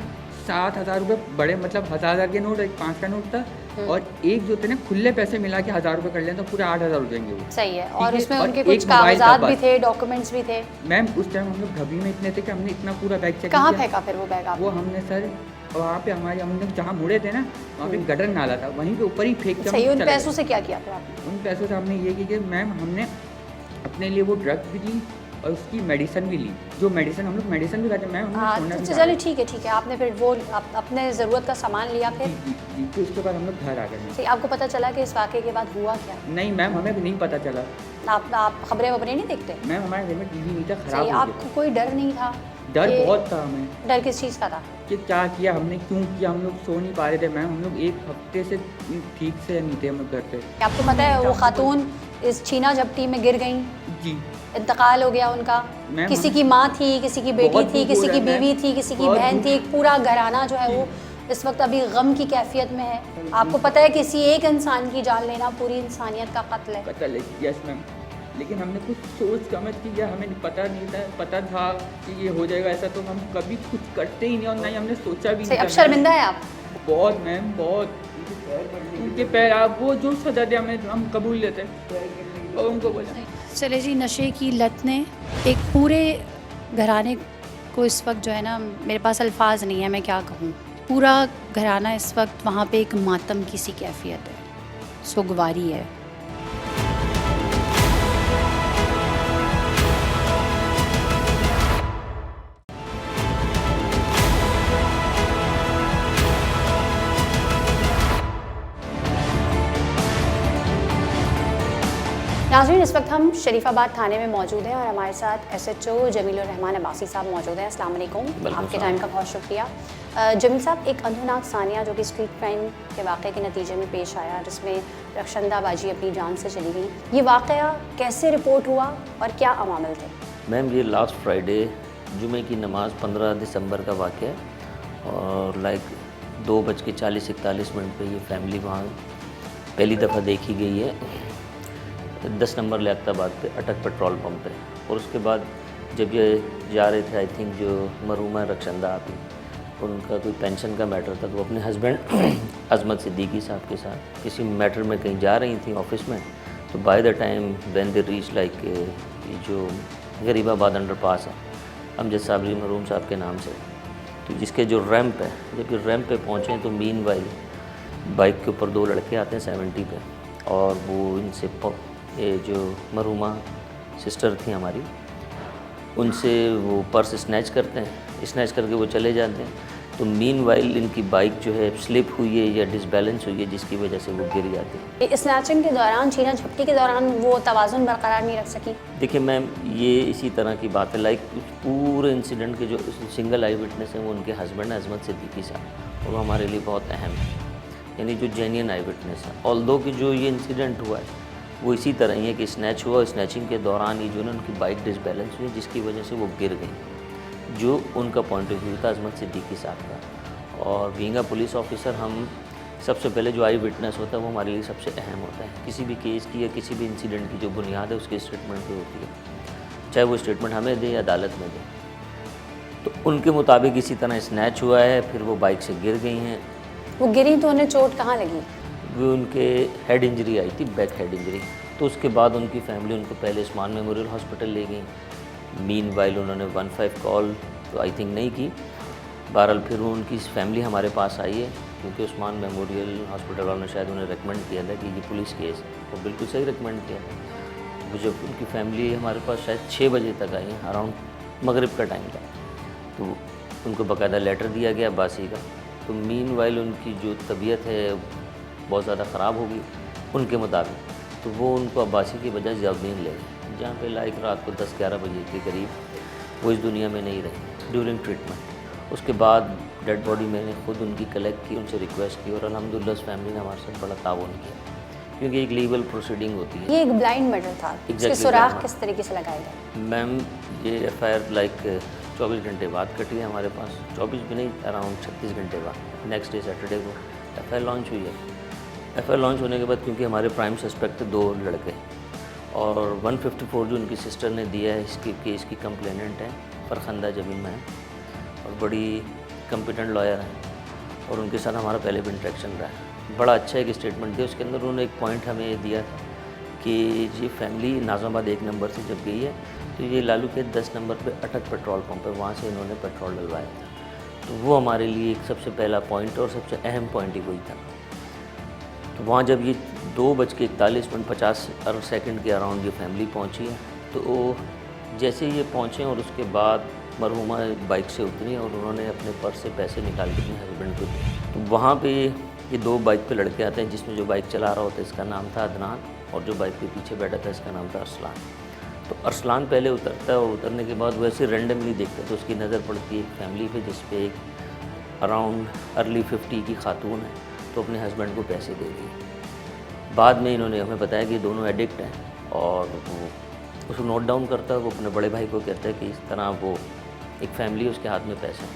7,000 रुपये बड़े, मतलब 1,000 के नोट, एक 5 का नोट था, और एक जो थे ना खुले पैसे मिला के 1,000 रुपये कर लें तो पूरे 8,000 हो जाएंगे वो। सही है, और ठीक है, उसमें और उनके एक कुछ मोबाइल था कागजात भी बस। थे, डॉक्यूमेंट्स भी थे। मैम उस टाइम हम लोग घबरी में इतने थे कि हमने इतना पूरा बैग चेक कहाँ किया। फेंका फिर वो बैग वो आपने? हमने सर वहाँ पे हम लोग जहाँ मुड़े थे ना, वहाँ पे गटर नाला था, वहीं पे ऊपर ही फेंक के हम सही, उन चले गए। पैसों से क्या किया फिर आपने? उन पैसों से हमने ये किया कि मैम हमने अपने लिए वो ड्रग भी ली और उसकी मेडिसिन भी ली। जो मेडिसिन हम लोग मेडिसिन भी खाते मैम, हाँ, हमने तो सोना भी चलिए ठीक है, ठीक है, आपने फिर वो अपने ज़रूरत का सामान लिया जी, फिर? जी, जी, फिर उसके बाद हम लोग घर आ गए मैम। सही, आपको पता चला कि इस वाक़े के बाद हुआ क्या? नहीं मैम, हमें भी नहीं पता चला आप खबरें वबरें नहीं देखते? मैम, हमारे घर में टीवी नहीं था, सही, खराब हो गया। आपको कोई डर नहीं था? डर कि- बहुत था हमें डर किस चीज़ का था? कि क्या किया हमने, क्यों किया, हम लोग सो नहीं पा रहे थे मैम। हम लोग एक हफ्ते से ठीक से नहीं थे हम लोग घर पे। आपको पता है वो खातून इस छीना झपटी में गिर गई, जी इंतकाल हो गया उनका। मैम, किसी हमें- की माँ थी, किसी की बेटी बहुत थी, दुख हो किसी रहा की है, बीवी मैम। थी, किसी की बहुत बहन दुख। थी। एक पूरा घराना जो है वो इस वक्त अभी गम की कैफियत में है। आपको पता है किसी एक इंसान की जान लेना पूरी इंसानियत का कत्ल है। पता लग, यस मैम, लेकिन हमने कुछ सोच समझ की या हमें पता नहीं था, पता था कि ये हो जाएगा ऐसा, तो हम कभी कुछ करते ही नहीं, और ना ही हमने सोचा भी सही, नहीं अब था, शर्मिंदा मैम। है आप? बहुत मैम, बहुत। उनके पैर, आप वो जो सजा दिया हमें हम कबूल लेते और उनको बोला। चले जी, नशे की लत ने एक पूरे घराने को इस वक्त जो है ना, मेरे पास अल्फाज नहीं है, मैं क्या कहूँ। पूरा घराना इस वक्त वहाँ पे एक मातम की सी कैफियत है, सुगवारी है। नाज़रीन, इस वक्त हम शरीफाबाद थाने में मौजूद हैं और हमारे साथ SHO जमीलुर रहमान अब्बासी साहब मौजूद हैं। अस्सलाम वालेकुम, आपके टाइम का बहुत शुक्रिया। जमील साहब, एक अंधनाक सानिया जो कि स्ट्रीट क्राइम के वाक़े के नतीजे में पेश आया, जिसमें रक्षंदा बाजी अपनी जान से चली गई, ये वाक़या कैसे रिपोर्ट हुआ और क्या अमामल थे? मैम, ये लास्ट फ्राइडे जुमे की नमाज़ 15 दिसंबर का वाक़या है, और लाइक 2:40-41 पे ये फैमिली वहाँ पहली दफ़ा देखी गई है 10 नंबर लियाकताबाद पे अटक पेट्रोल पंप पे। और उसके बाद जब ये जा रहे थे, आई थिंक जो मरहूमा रक्षंदा आपी, उनका कोई पेंशन का मैटर था, तो वो अपने हस्बैंड अजमत सिद्दीकी साहब के साथ किसी मैटर में कहीं जा रही थी ऑफिस में। तो by the time when they reach like ये जो गरीबाबाद अंडरपास है, अमजद साबरी मरूम साहब के नाम से, तो जिसके जो रैंप है, जब ये रैंप पे पहुँचे तो मीनवाइल बाइक के ऊपर 2 लड़के आते हैं 70 पे, और वो इनसे ये जो मरहुमा सिस्टर थी हमारी, उनसे वो पर्स स्नैच करते हैं, स्नैच करके वो चले जाते हैं। तो मीनवाइल इनकी बाइक जो है स्लिप हुई है या डिसबैलेंस हुई है, जिसकी वजह से वो गिर जाती है। स्नैचिंग के दौरान, छीना झपटी के दौरान वो तवाज़ुन बरकरार नहीं रख सकी। देखिए मैम, ये इसी तरह की बात है, लाइक पूरे इंसिडेंट के जो सिंगल आई विटनेस हैं वो उनके हस्बैंड अजमत सिद्दीकी साहब, और वो हमारे लिए बहुत अहम है, यानी जो जेन्युइन आई विटनेस है। ऑल्दो कि जो ये इंसिडेंट हुआ है वो इसी तरह ही है कि स्नैच हुआ, स्नैचिंग के दौरान ही जो है उनकी बाइक डिसबैलेंस हुई, जिसकी वजह से वो गिर गई, जो उनका पॉइंट ऑफ व्यू था अजमत सिद्दीकी साहब का। और बीइंग अ पुलिस ऑफिसर, हम सबसे पहले जो आई विटनेस होता है वो हमारे लिए सबसे अहम होता है। किसी भी केस की या किसी भी इंसिडेंट की जो बुनियाद है उसकी स्टेटमेंट पे होती है, चाहे वो स्टेटमेंट हमें दे या अदालत में दे। तो उनके मुताबिक इसी तरह स्नैच हुआ है, फिर वो बाइक से गिर गई हैं। वो गिरी तो उन्हें चोट कहाँ लगी? वो उनके हेड इंजरी आई थी, बैक हेड इंजरी। तो उसके बाद उनकी फैमिली उनको पहले उस्मान मेमोरियल हॉस्पिटल ले गई। मीनवाइल उन्होंने 15 कॉल तो आई थिंक नहीं की। बहरहाल फिर उनकी फैमिली हमारे पास आई है, क्योंकि उस्मान मेमोरियल हॉस्पिटल वालों ने शायद उन्हें रिकमेंड किया था कि ये पुलिस केस है, वो बिल्कुल सही रिकमेंड किया था। वो जब उनकी फैमिली हमारे पास शायद 6 बजे तक आई, अराउंड मगरिब का टाइम था, तो उनको बाकायदा लेटर दिया गया बासी का। तो मीनवाइल उनकी जो तबीयत है बहुत ज़्यादा ख़राब होगी उनके मुताबिक, तो वो उनको अब्बासी की बजाय ज़ियाउद्दीन ले गए, जहाँ पे लाइक रात को 10-11 बजे के करीब वो इस दुनिया में नहीं रही ड्यूरिंग ट्रीटमेंट। उसके बाद डेड बॉडी मैंने खुद उनकी कलेक्ट की, उनसे रिक्वेस्ट की, और अल्हम्दुलिल्लाह उस फैमिली ने हमारे साथ बड़ा ताउन किया, क्योंकि एक लीगल प्रोसीडिंग होती है। ये एक ब्लाइंड मर्डर था, इसके सुराख किस तरीके से लगाए गए? मैम, ये एफआईआर लाइक 24 घंटे बाद कटी है हमारे पास, 24 भी नहीं, अराउंड 36 घंटे बाद। नेक्स्ट डे सैटरडे को एफआईआर लॉन्च हुई है। एफआईआर लॉन्च होने के बाद, क्योंकि हमारे प्राइम सस्पेक्ट थे 2 लड़के, और 154 जो उनकी सिस्टर ने दिया है इसकी केस की कंप्लेनेंट है फरखंदा जमीन में, और बड़ी कम्पिटेंट लॉयर है, और उनके साथ हमारा पहले भी इंटरेक्शन रहा है। बड़ा अच्छा एक स्टेटमेंट दिया, उसके अंदर उन्होंने एक पॉइंट हमें ये दिया था कि ये फैमिली नाज़माबाद 1 नंबर से जब गई है तो ये लालू के 10 नंबर पे अटक पेट्रोल पंप है, वहाँ से इन्होंने पेट्रोल डलवाया था। तो वो हमारे लिए एक सबसे पहला पॉइंट और सबसे अहम पॉइंट ही वही था। तो वहाँ जब ये 2:41.50 के अराउंड ये फैमिली पहुँची है, तो जैसे ये पहुँचे और उसके बाद मरहुमा बाइक से उतरी और उन्होंने अपने पर्स से पैसे निकाल के अपने हस्बैंड को दिए। तो वहाँ पे ये 2 बाइक पे लड़के आते हैं, जिसमें जो बाइक चला रहा होता है इसका नाम था अदनान, और जो बाइक के पीछे बैठा था इसका नाम था अरसलान। तो अरसलान पहले उतरता है, और उतरने के बाद वैसे रैंडमली देखता तो उसकी नज़र पड़ती है एक फैमिली पे, जिस पे एक अराउंड अर्ली 50 की खातून है, तो अपने हस्बैंड को पैसे दे दी। बाद में इन्होंने हमें बताया कि दोनों एडिक्ट हैं, और वो उसको नोट डाउन करता है। वो अपने बड़े भाई को कहता है कि इस तरह वो एक फैमिली है, उसके हाथ में पैसा है,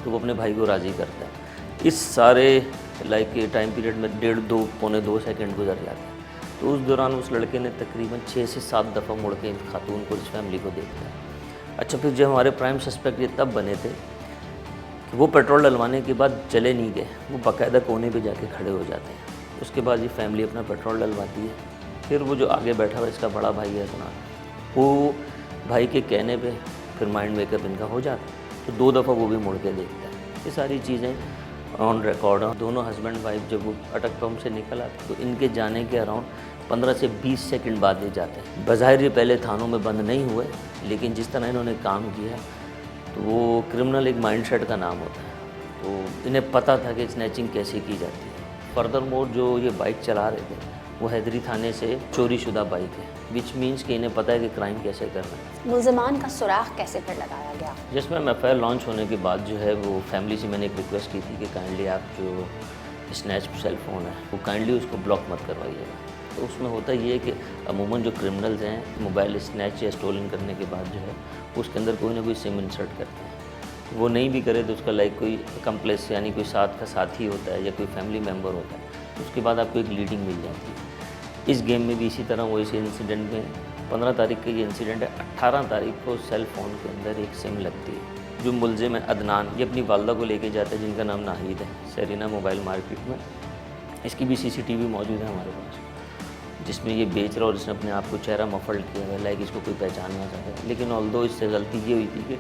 तो वो अपने भाई को राज़ी करता है। इस सारे लाइक टाइम पीरियड में 1.5-2 पौने 2 सेकंड गुजर जाते हैं। तो उस दौरान उस लड़के ने तकरीबन 6 से 7 दफ़ा मुड़ के इन खातून को, इस फैमिली को देखता है। अच्छा, फिर जब हमारे प्राइम सस्पेक्ट ये तब बने थे कि वो पेट्रोल डलवाने के बाद चले नहीं गए, वो बाकायदा कोने पे जाके खड़े हो जाते हैं। उसके बाद ये फैमिली अपना पेट्रोल डलवाती है। फिर वो जो आगे बैठा हुआ इसका बड़ा भाई है इतना, वो भाई के कहने पे फिर माइंड मेकअप इनका हो जाता है, तो 2 दफ़ा वो भी मुड़ के देखता है। ये सारी चीज़ें ऑन रिकॉर्ड हैं। दोनों हस्बैंड वाइफ जब वो अटक पंप से निकल आते तो इनके जाने के अराउंड 15 से 20 सेकंड बाद ये जाते हैं। बज़ाहिर ये पहले थानों में बंद नहीं हुए, लेकिन जिस तरह इन्होंने काम किया तो वो क्रिमिनल एक माइंडसेट का नाम होता है, तो इन्हें पता था कि स्नैचिंग कैसे की जाती है। फर्दर मोर जो ये बाइक चला रहे थे वो हैदरी थाने से चोरी शुदा बाइक है, विच मीन्स कि इन्हें पता है कि क्राइम कैसे करना है। मुल्ज़िमान का सुराख कैसे फिर लगाया गया? जिसमें एफआईआर लॉन्च होने के बाद जो है वो फैमिली से मैंने एक रिक्वेस्ट की थी कि काइंडली आप जो स्नैच सेल फ़ोन है वो काइंडली उसको ब्लॉक मत करवाइएगा। तो उसमें होता ये है कि अमूमन जो क्रिमिनल्स हैं मोबाइल स्नैच या स्टोलन करने के बाद जो है उसके अंदर कोई ना कोई सिम इंसर्ट करते हैं। वो नहीं भी करे तो उसका लाइक कोई कंप्लेस यानी कोई साथ का साथी होता है या कोई फैमिली मेम्बर होता है, तो उसके बाद आपको एक लीडिंग मिल जाती है। इस गेम में भी इसी तरह वो इस इंसिडेंट में 15 तारीख का ये इंसिडेंट है, 18 तारीख को सेल फ़ोन के अंदर एक सिम लगती है। जो मुलजिम है अदनान, ये अपनी वालदा को लेके जाता है जिनका नाम नाहिद है, सेरिना मोबाइल मार्केट में। इसकी भी सीसीटीवी मौजूद है हमारे पास, जिसमें ये बेच रहा और इसने अपने आप को चेहरा मफल्ड किया है, लाइक इसको कोई पहचान ना सके। लेकिन ऑल्दो इससे गलती ये हुई थी कि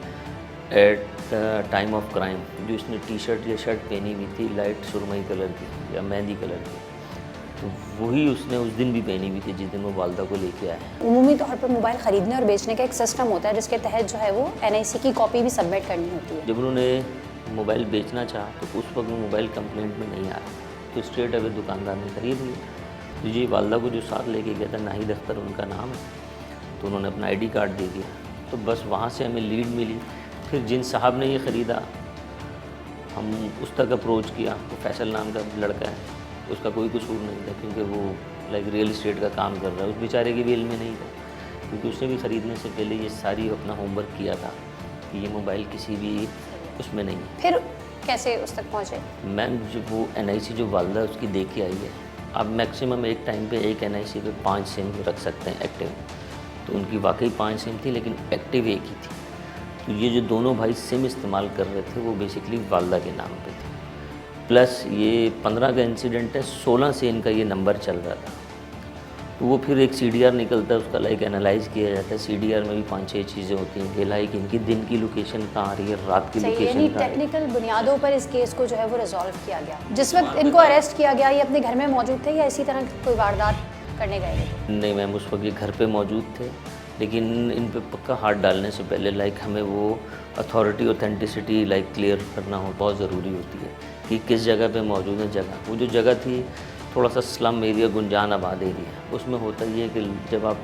at the time of crime जो इसने टी शर्ट या शर्ट पहनी हुई थी लाइट सुरमई कलर की या मेहंदी कलर की, तो वही उसने उस दिन भी पहनी हुई थी जिस दिन वो वालदा को लेके आए। उमूमी तौर पर मोबाइल ख़रीदने और बेचने का एक सिस्टम होता है जिसके तहत जो है वो NIC की कॉपी भी सबमिट करनी होती है। जब उन्होंने मोबाइल बेचना चाहा तो उस वक्त वो मोबाइल कंप्लेंट में नहीं आया, तो स्ट्रेट अवे दुकानदार ने खरीद लिया। तो ये वालदा को जो साथ लेके गया था नाहिद अख्तर उनका नाम है, तो उन्होंने अपना ID कार्ड दे दिया। तो बस वहाँ से हमें लीड मिली। फिर जिन साहब ने ये ख़रीदा हम उस तक अप्रोच किया, वो फैसल नाम का लड़का है, उसका कोई कसूर नहीं था क्योंकि वो लाइक रियल इस्टेट का काम कर रहा है, उस बेचारे के भी इल्म में नहीं था क्योंकि उसने भी ख़रीदने से पहले ये सारी अपना होमवर्क किया था कि ये मोबाइल किसी भी उसमें नहीं है। फिर कैसे उस तक पहुँचे? मैम जो वो NIC जो वालदा उसकी दे के आई है, आप मैक्सिमम एक टाइम पे एक NIC पे 5 सिम रख सकते हैं एक्टिव, तो उनकी वाकई 5 सिम थी लेकिन एक्टिव एक ही थी। तो ये जो दोनों भाई सिम इस्तेमाल कर रहे थे वो बेसिकली वालदा के नाम पे थे। प्लस ये 15 का इंसिडेंट है, 16 से इनका ये नंबर चल रहा था। तो वो फिर एक CDR निकलता है, उसका लाइक एनालाइज किया जाता है। CDR में भी 5-6 चीज़ें होती हैं कि लाइक इनकी दिन की लोकेशन कहाँ आ रही है, रात की सही, यानी लोकेशन कहाँ आ रही है। टेक्निकल बुनियादों पर इस केस को जो है वो रिजॉल्व किया गया। जिस वक्त इनको अरेस्ट किया गया ये अपने घर में मौजूद थे या इसी तरह की कोई वारदात करने गए थे? नहीं मैम, उस वक्त ये घर पे मौजूद थे, लेकिन इन पे पक्का हाथ डालने से पहले लाइक हमें वो अथॉरिटी ऑथेंटिसिटी लाइक क्लियर करना हो बहुत ज़रूरी होती है कि किस जगह पे मौजूद है। जगह वो जो जगह थी थोड़ा सा स्लम एरिया, गुंजान आबाद एरिया, उसमें होता ये है कि जब आप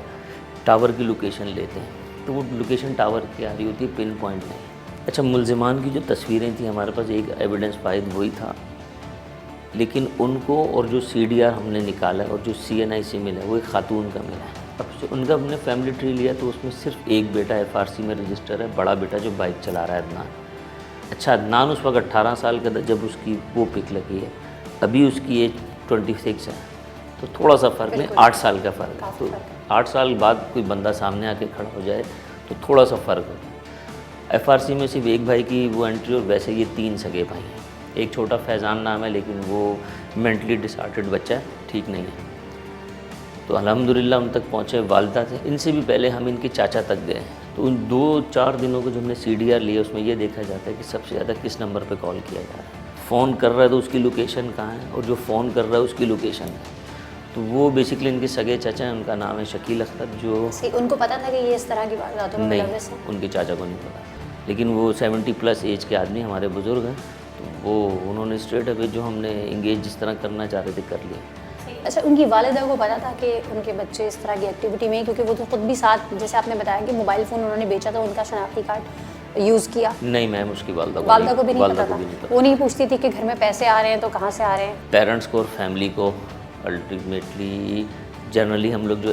टावर की लोकेशन लेते हैं तो वो लोकेशन टावर की आ रही होती है, पिन पॉइंट नहीं। अच्छा, मुलजिमान की जो तस्वीरें थी हमारे पास एक एविडेंस पाइद वही था, लेकिन उनको और जो CDR हमने निकाला और जो CNIC मिला वो एक खातून का मिला है। अब जो उनका हमने फैमिली ट्री लिया तो उसमें सिर्फ एक बेटा FRC में रजिस्टर है, बड़ा बेटा जो बाइक चला रहा है अदनान। अच्छा, अदनान उस वक्त 18 साल का था जब उसकी वो पिक लगी है, अभी उसकी एज 26 है, तो थोड़ा सा फ़र्क नहीं, 8 साल का फ़र्क है। तो 8 साल बाद कोई बंदा सामने आके खड़ा हो जाए तो थोड़ा सा फ़र्क होता है। FRC में सिर्फ एक भाई की वो एंट्री और वैसे ये 3 सगे भाई हैं। एक छोटा फैज़ान नाम है लेकिन वो मेंटली डिसऑर्डर्ड बच्चा है, ठीक नहीं है। तो अल्हम्दुलिल्लाह उन तक पहुँचे, वालदा थे। इनसे भी पहले हम इनके चाचा तक गए, तो उन 2-4 दिनों को जो हमने CDR लिए उसमें ये देखा जाता है कि सबसे ज़्यादा किस नंबर पे कॉल किया जा रहा है। फ़ोन कर रहा है तो उसकी लोकेशन कहाँ है और जो फ़ोन कर रहा है उसकी लोकेशन है। तो वो बेसिकली इनके सगे चाचा हैं, उनका नाम है शकील अख्तर। जो उनको पता था कि ये इस तरह की वारदातों में मुलव्वस हैं? उनके चाचा को नहीं पता, लेकिन वो 70+ एज के आदमी हमारे बुज़ुर्ग हैं, तो वो उन्होंने स्ट्रेट अवे जो हमने इंगेज जिस तरह करना चाह रहे थे कर लिया। अच्छा, उनकी वालिदा को पता था कि उनके बच्चे इस तरह की एक्टिविटी में, क्योंकि वो तो खुद भी साथ, जैसे आपने बताया कि मोबाइल फ़ोन उन्होंने बेचा था, उनका शनाख्ती कार्ड यूज़ किया? नहीं मैम, उसकी वालदा को भी नहीं पता था। वो नहीं पूछती थी कि घर में पैसे आ रहे हैं तो कहाँ से आ रहे हैं? पेरेंट्स को और फैमिली को अल्टीमेटली जनरली हम लोग जो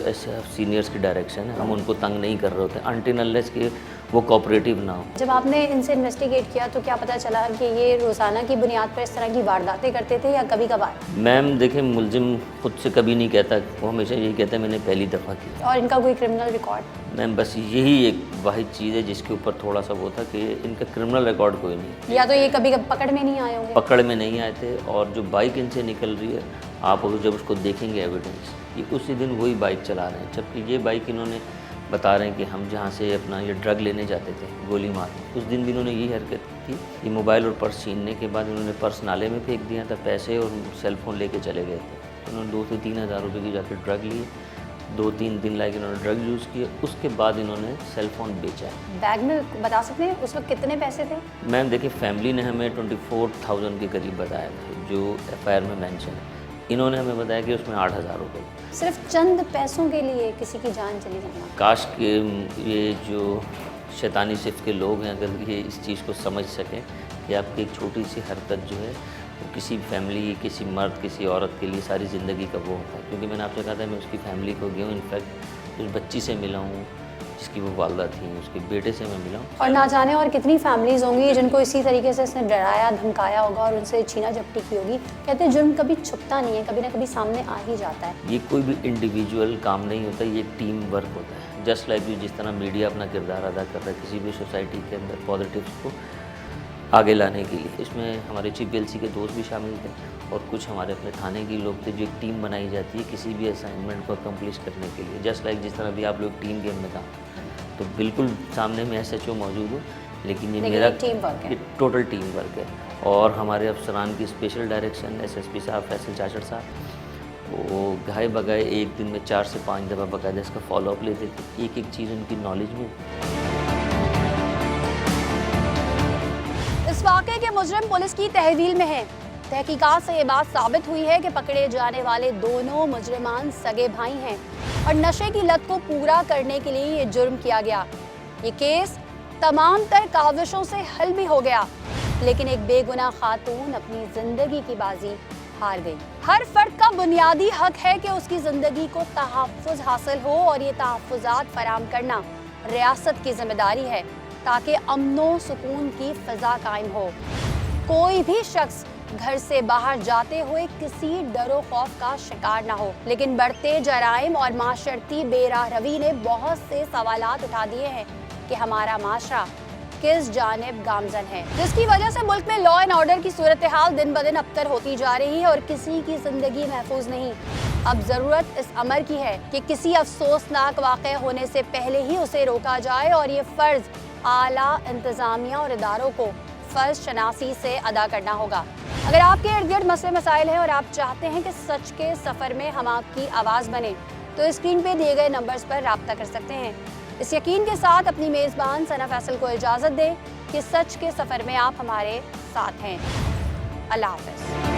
सीनियर्स की डायरेक्शन है हम उनको तंग नहीं कर रहे होते अनटिल अनलेस कि वो कोऑपरेटिव ना हो। जब आपने इनसे इन्वेस्टिगेट किया तो क्या पता चला कि ये रोज़ाना की बुनियाद पर इस तरह की वारदातें करते थे या कभी कभार? मैम देखें, मुलजिम खुद से कभी नहीं कहता, वो हमेशा यही कहता है मैंने पहली दफ़ा की। और इनका कोई क्रिमिनल रिकॉर्ड? मैम बस यही एक वाहिद चीज़ है जिसके ऊपर थोड़ा सा वो था कि इनका क्रिमिनल रिकॉर्ड कोई नहीं। या तो ये कभी पकड़ में नहीं आए होंगे? पकड़ में नहीं आए थे, और जो बाइक इनसे निकल रही है आप जब उसको देखेंगे एविडेंस, ये उसी दिन वही बाइक चला रहे हैं, जबकि ये बाइक इन्होंने बता रहे हैं कि हम जहाँ से अपना ये ड्रग लेने जाते थे गोली मार, उस दिन भी इन्होंने यही हरकत की। ये मोबाइल और पर्स छीनने के बाद इन्होंने पर्स नाले में फेंक दिया था, पैसे और सेल फ़ोन लेके चले गए थे। तो उन्होंने 2 से 3 हज़ार रुपये की जाकर ड्रग लिए, 2-3 दिन लाइक इन्होंने ड्रग यूज़ किए, उसके बाद इन्होंने सेल फ़ोन बेचा है। बैग में बता सकते हैं उस वक्त कितने पैसे थे? मैम देखिए, फैमिली ने हमें 24,000 के करीब बताया था जो FIR में मेंशन है, इन्होंने हमें बताया कि उसमें 8,000 रुपये। सिर्फ चंद पैसों के लिए किसी की जान चली जाना। काश के ये जो शैतानी सिफ्त के लोग हैं अगर ये इस चीज़ को समझ सकें कि आपकी एक छोटी सी हरकत जो है वो किसी फैमिली, किसी मर्द, किसी औरत के लिए सारी ज़िंदगी का वो होता है। क्योंकि मैंने आपसे कहा था मैं उसकी फैमिली को गया हूँ, इनफैक्ट उस बच्ची से मिला हूँ जिसकी वो वालदा थी, उसके बेटे से मैं मिला हूँ। और ना जाने और कितनी फैमिलीज़ होंगी जिनको इसी तरीके से इसने डराया धमकाया होगा और उनसे छीना झपटी की होगी। कहते हैं जुर्म कभी छुपता नहीं है, कभी ना कभी सामने आ ही जाता है। ये कोई भी इंडिविजुअल काम नहीं होता, ये एक टीम वर्क होता है। जस्ट लाइक जिस तरह मीडिया अपना किरदार अदा करता है किसी भी सोसाइटी के अंदर पॉजिटिव्स को आगे लाने के लिए, इसमें हमारे चीफ PLC के दोस्त भी शामिल थे और कुछ हमारे अपने थाने के लोग थे। जो एक टीम बनाई जाती है किसी भी असाइनमेंट को अकम्प्लिश करने के लिए, जस्ट लाइक जिस तरह भी आप लोग टीम गेम में काम, तो बिल्कुल सामने में SHO मौजूद हो, लेकिन ये लेकिन मेरा एक टीम वर्क है। टोटल टीम वर्क है। और हमारे अफसरान की स्पेशल डायरेक्शन, एसएसपी साहब फैसल चाचड़ साहब, वो गाय बगाए एक दिन में 4 से 5 दफ़ा बाकायदा इसका फॉलोअप लेते थे, एक एक चीज़ उनकी नॉलेज में। इस वाक़े के मुजरिम पुलिस की तहवील में है। तहकीकात से ये बात साबित हुई है कि पकड़े जाने वाले दोनों मुजरिमान सगे भाई हैं और नशे की लत को पूरा करने के लिए ये जुर्म किया गया। ये केस तमाम तर काविशों से हल भी हो गया, लेकिन एक बेगुनाह खातून अपनी जिंदगी की बाजी हार गई। हर फर्द का बुनियादी हक है कि उसकी जिंदगी को तहफ़्फ़ुज़ हासिल हो और ये तहफ़्फ़ुज़ात फराहम करना रियासत की जिम्मेदारी है ताकि अमनो सुकून की फ़िज़ा कायम हो। कोई भी शख्स घर से बाहर जाते हुए किसी डरो खौफ का शिकार ना हो। लेकिन बढ़ते जराइम और माशरती बेराहरवी ने बहुत से सवालात उठा दिए हैं कि हमारा माशरा किस जानिब गामजन है, जिसकी वजह से मुल्क में लॉ एंड ऑर्डर की सूरत हाल दिन ब दिन अबतर होती जा रही है और किसी की जिंदगी महफूज नहीं। अब जरूरत इस अमर की है कि किसी अफसोसनाक वाक़या होने से पहले ही उसे रोका जाए और ये फर्ज आला इंतजामिया और इदारों को फर्ज शनासी से अदा करना होगा। अगर आपके इर्द गिर्द मसले मसाइल हैं और आप चाहते हैं कि सच के सफ़र में हम आपकी आवाज़ बने, तो स्क्रीन पे दिए गए नंबर्स पर राब्ता कर सकते हैं। इस यकीन के साथ अपनी मेज़बान सना फैसल को इजाज़त दें कि सच के सफ़र में आप हमारे साथ हैं। अल्लाह हाफ़िज़।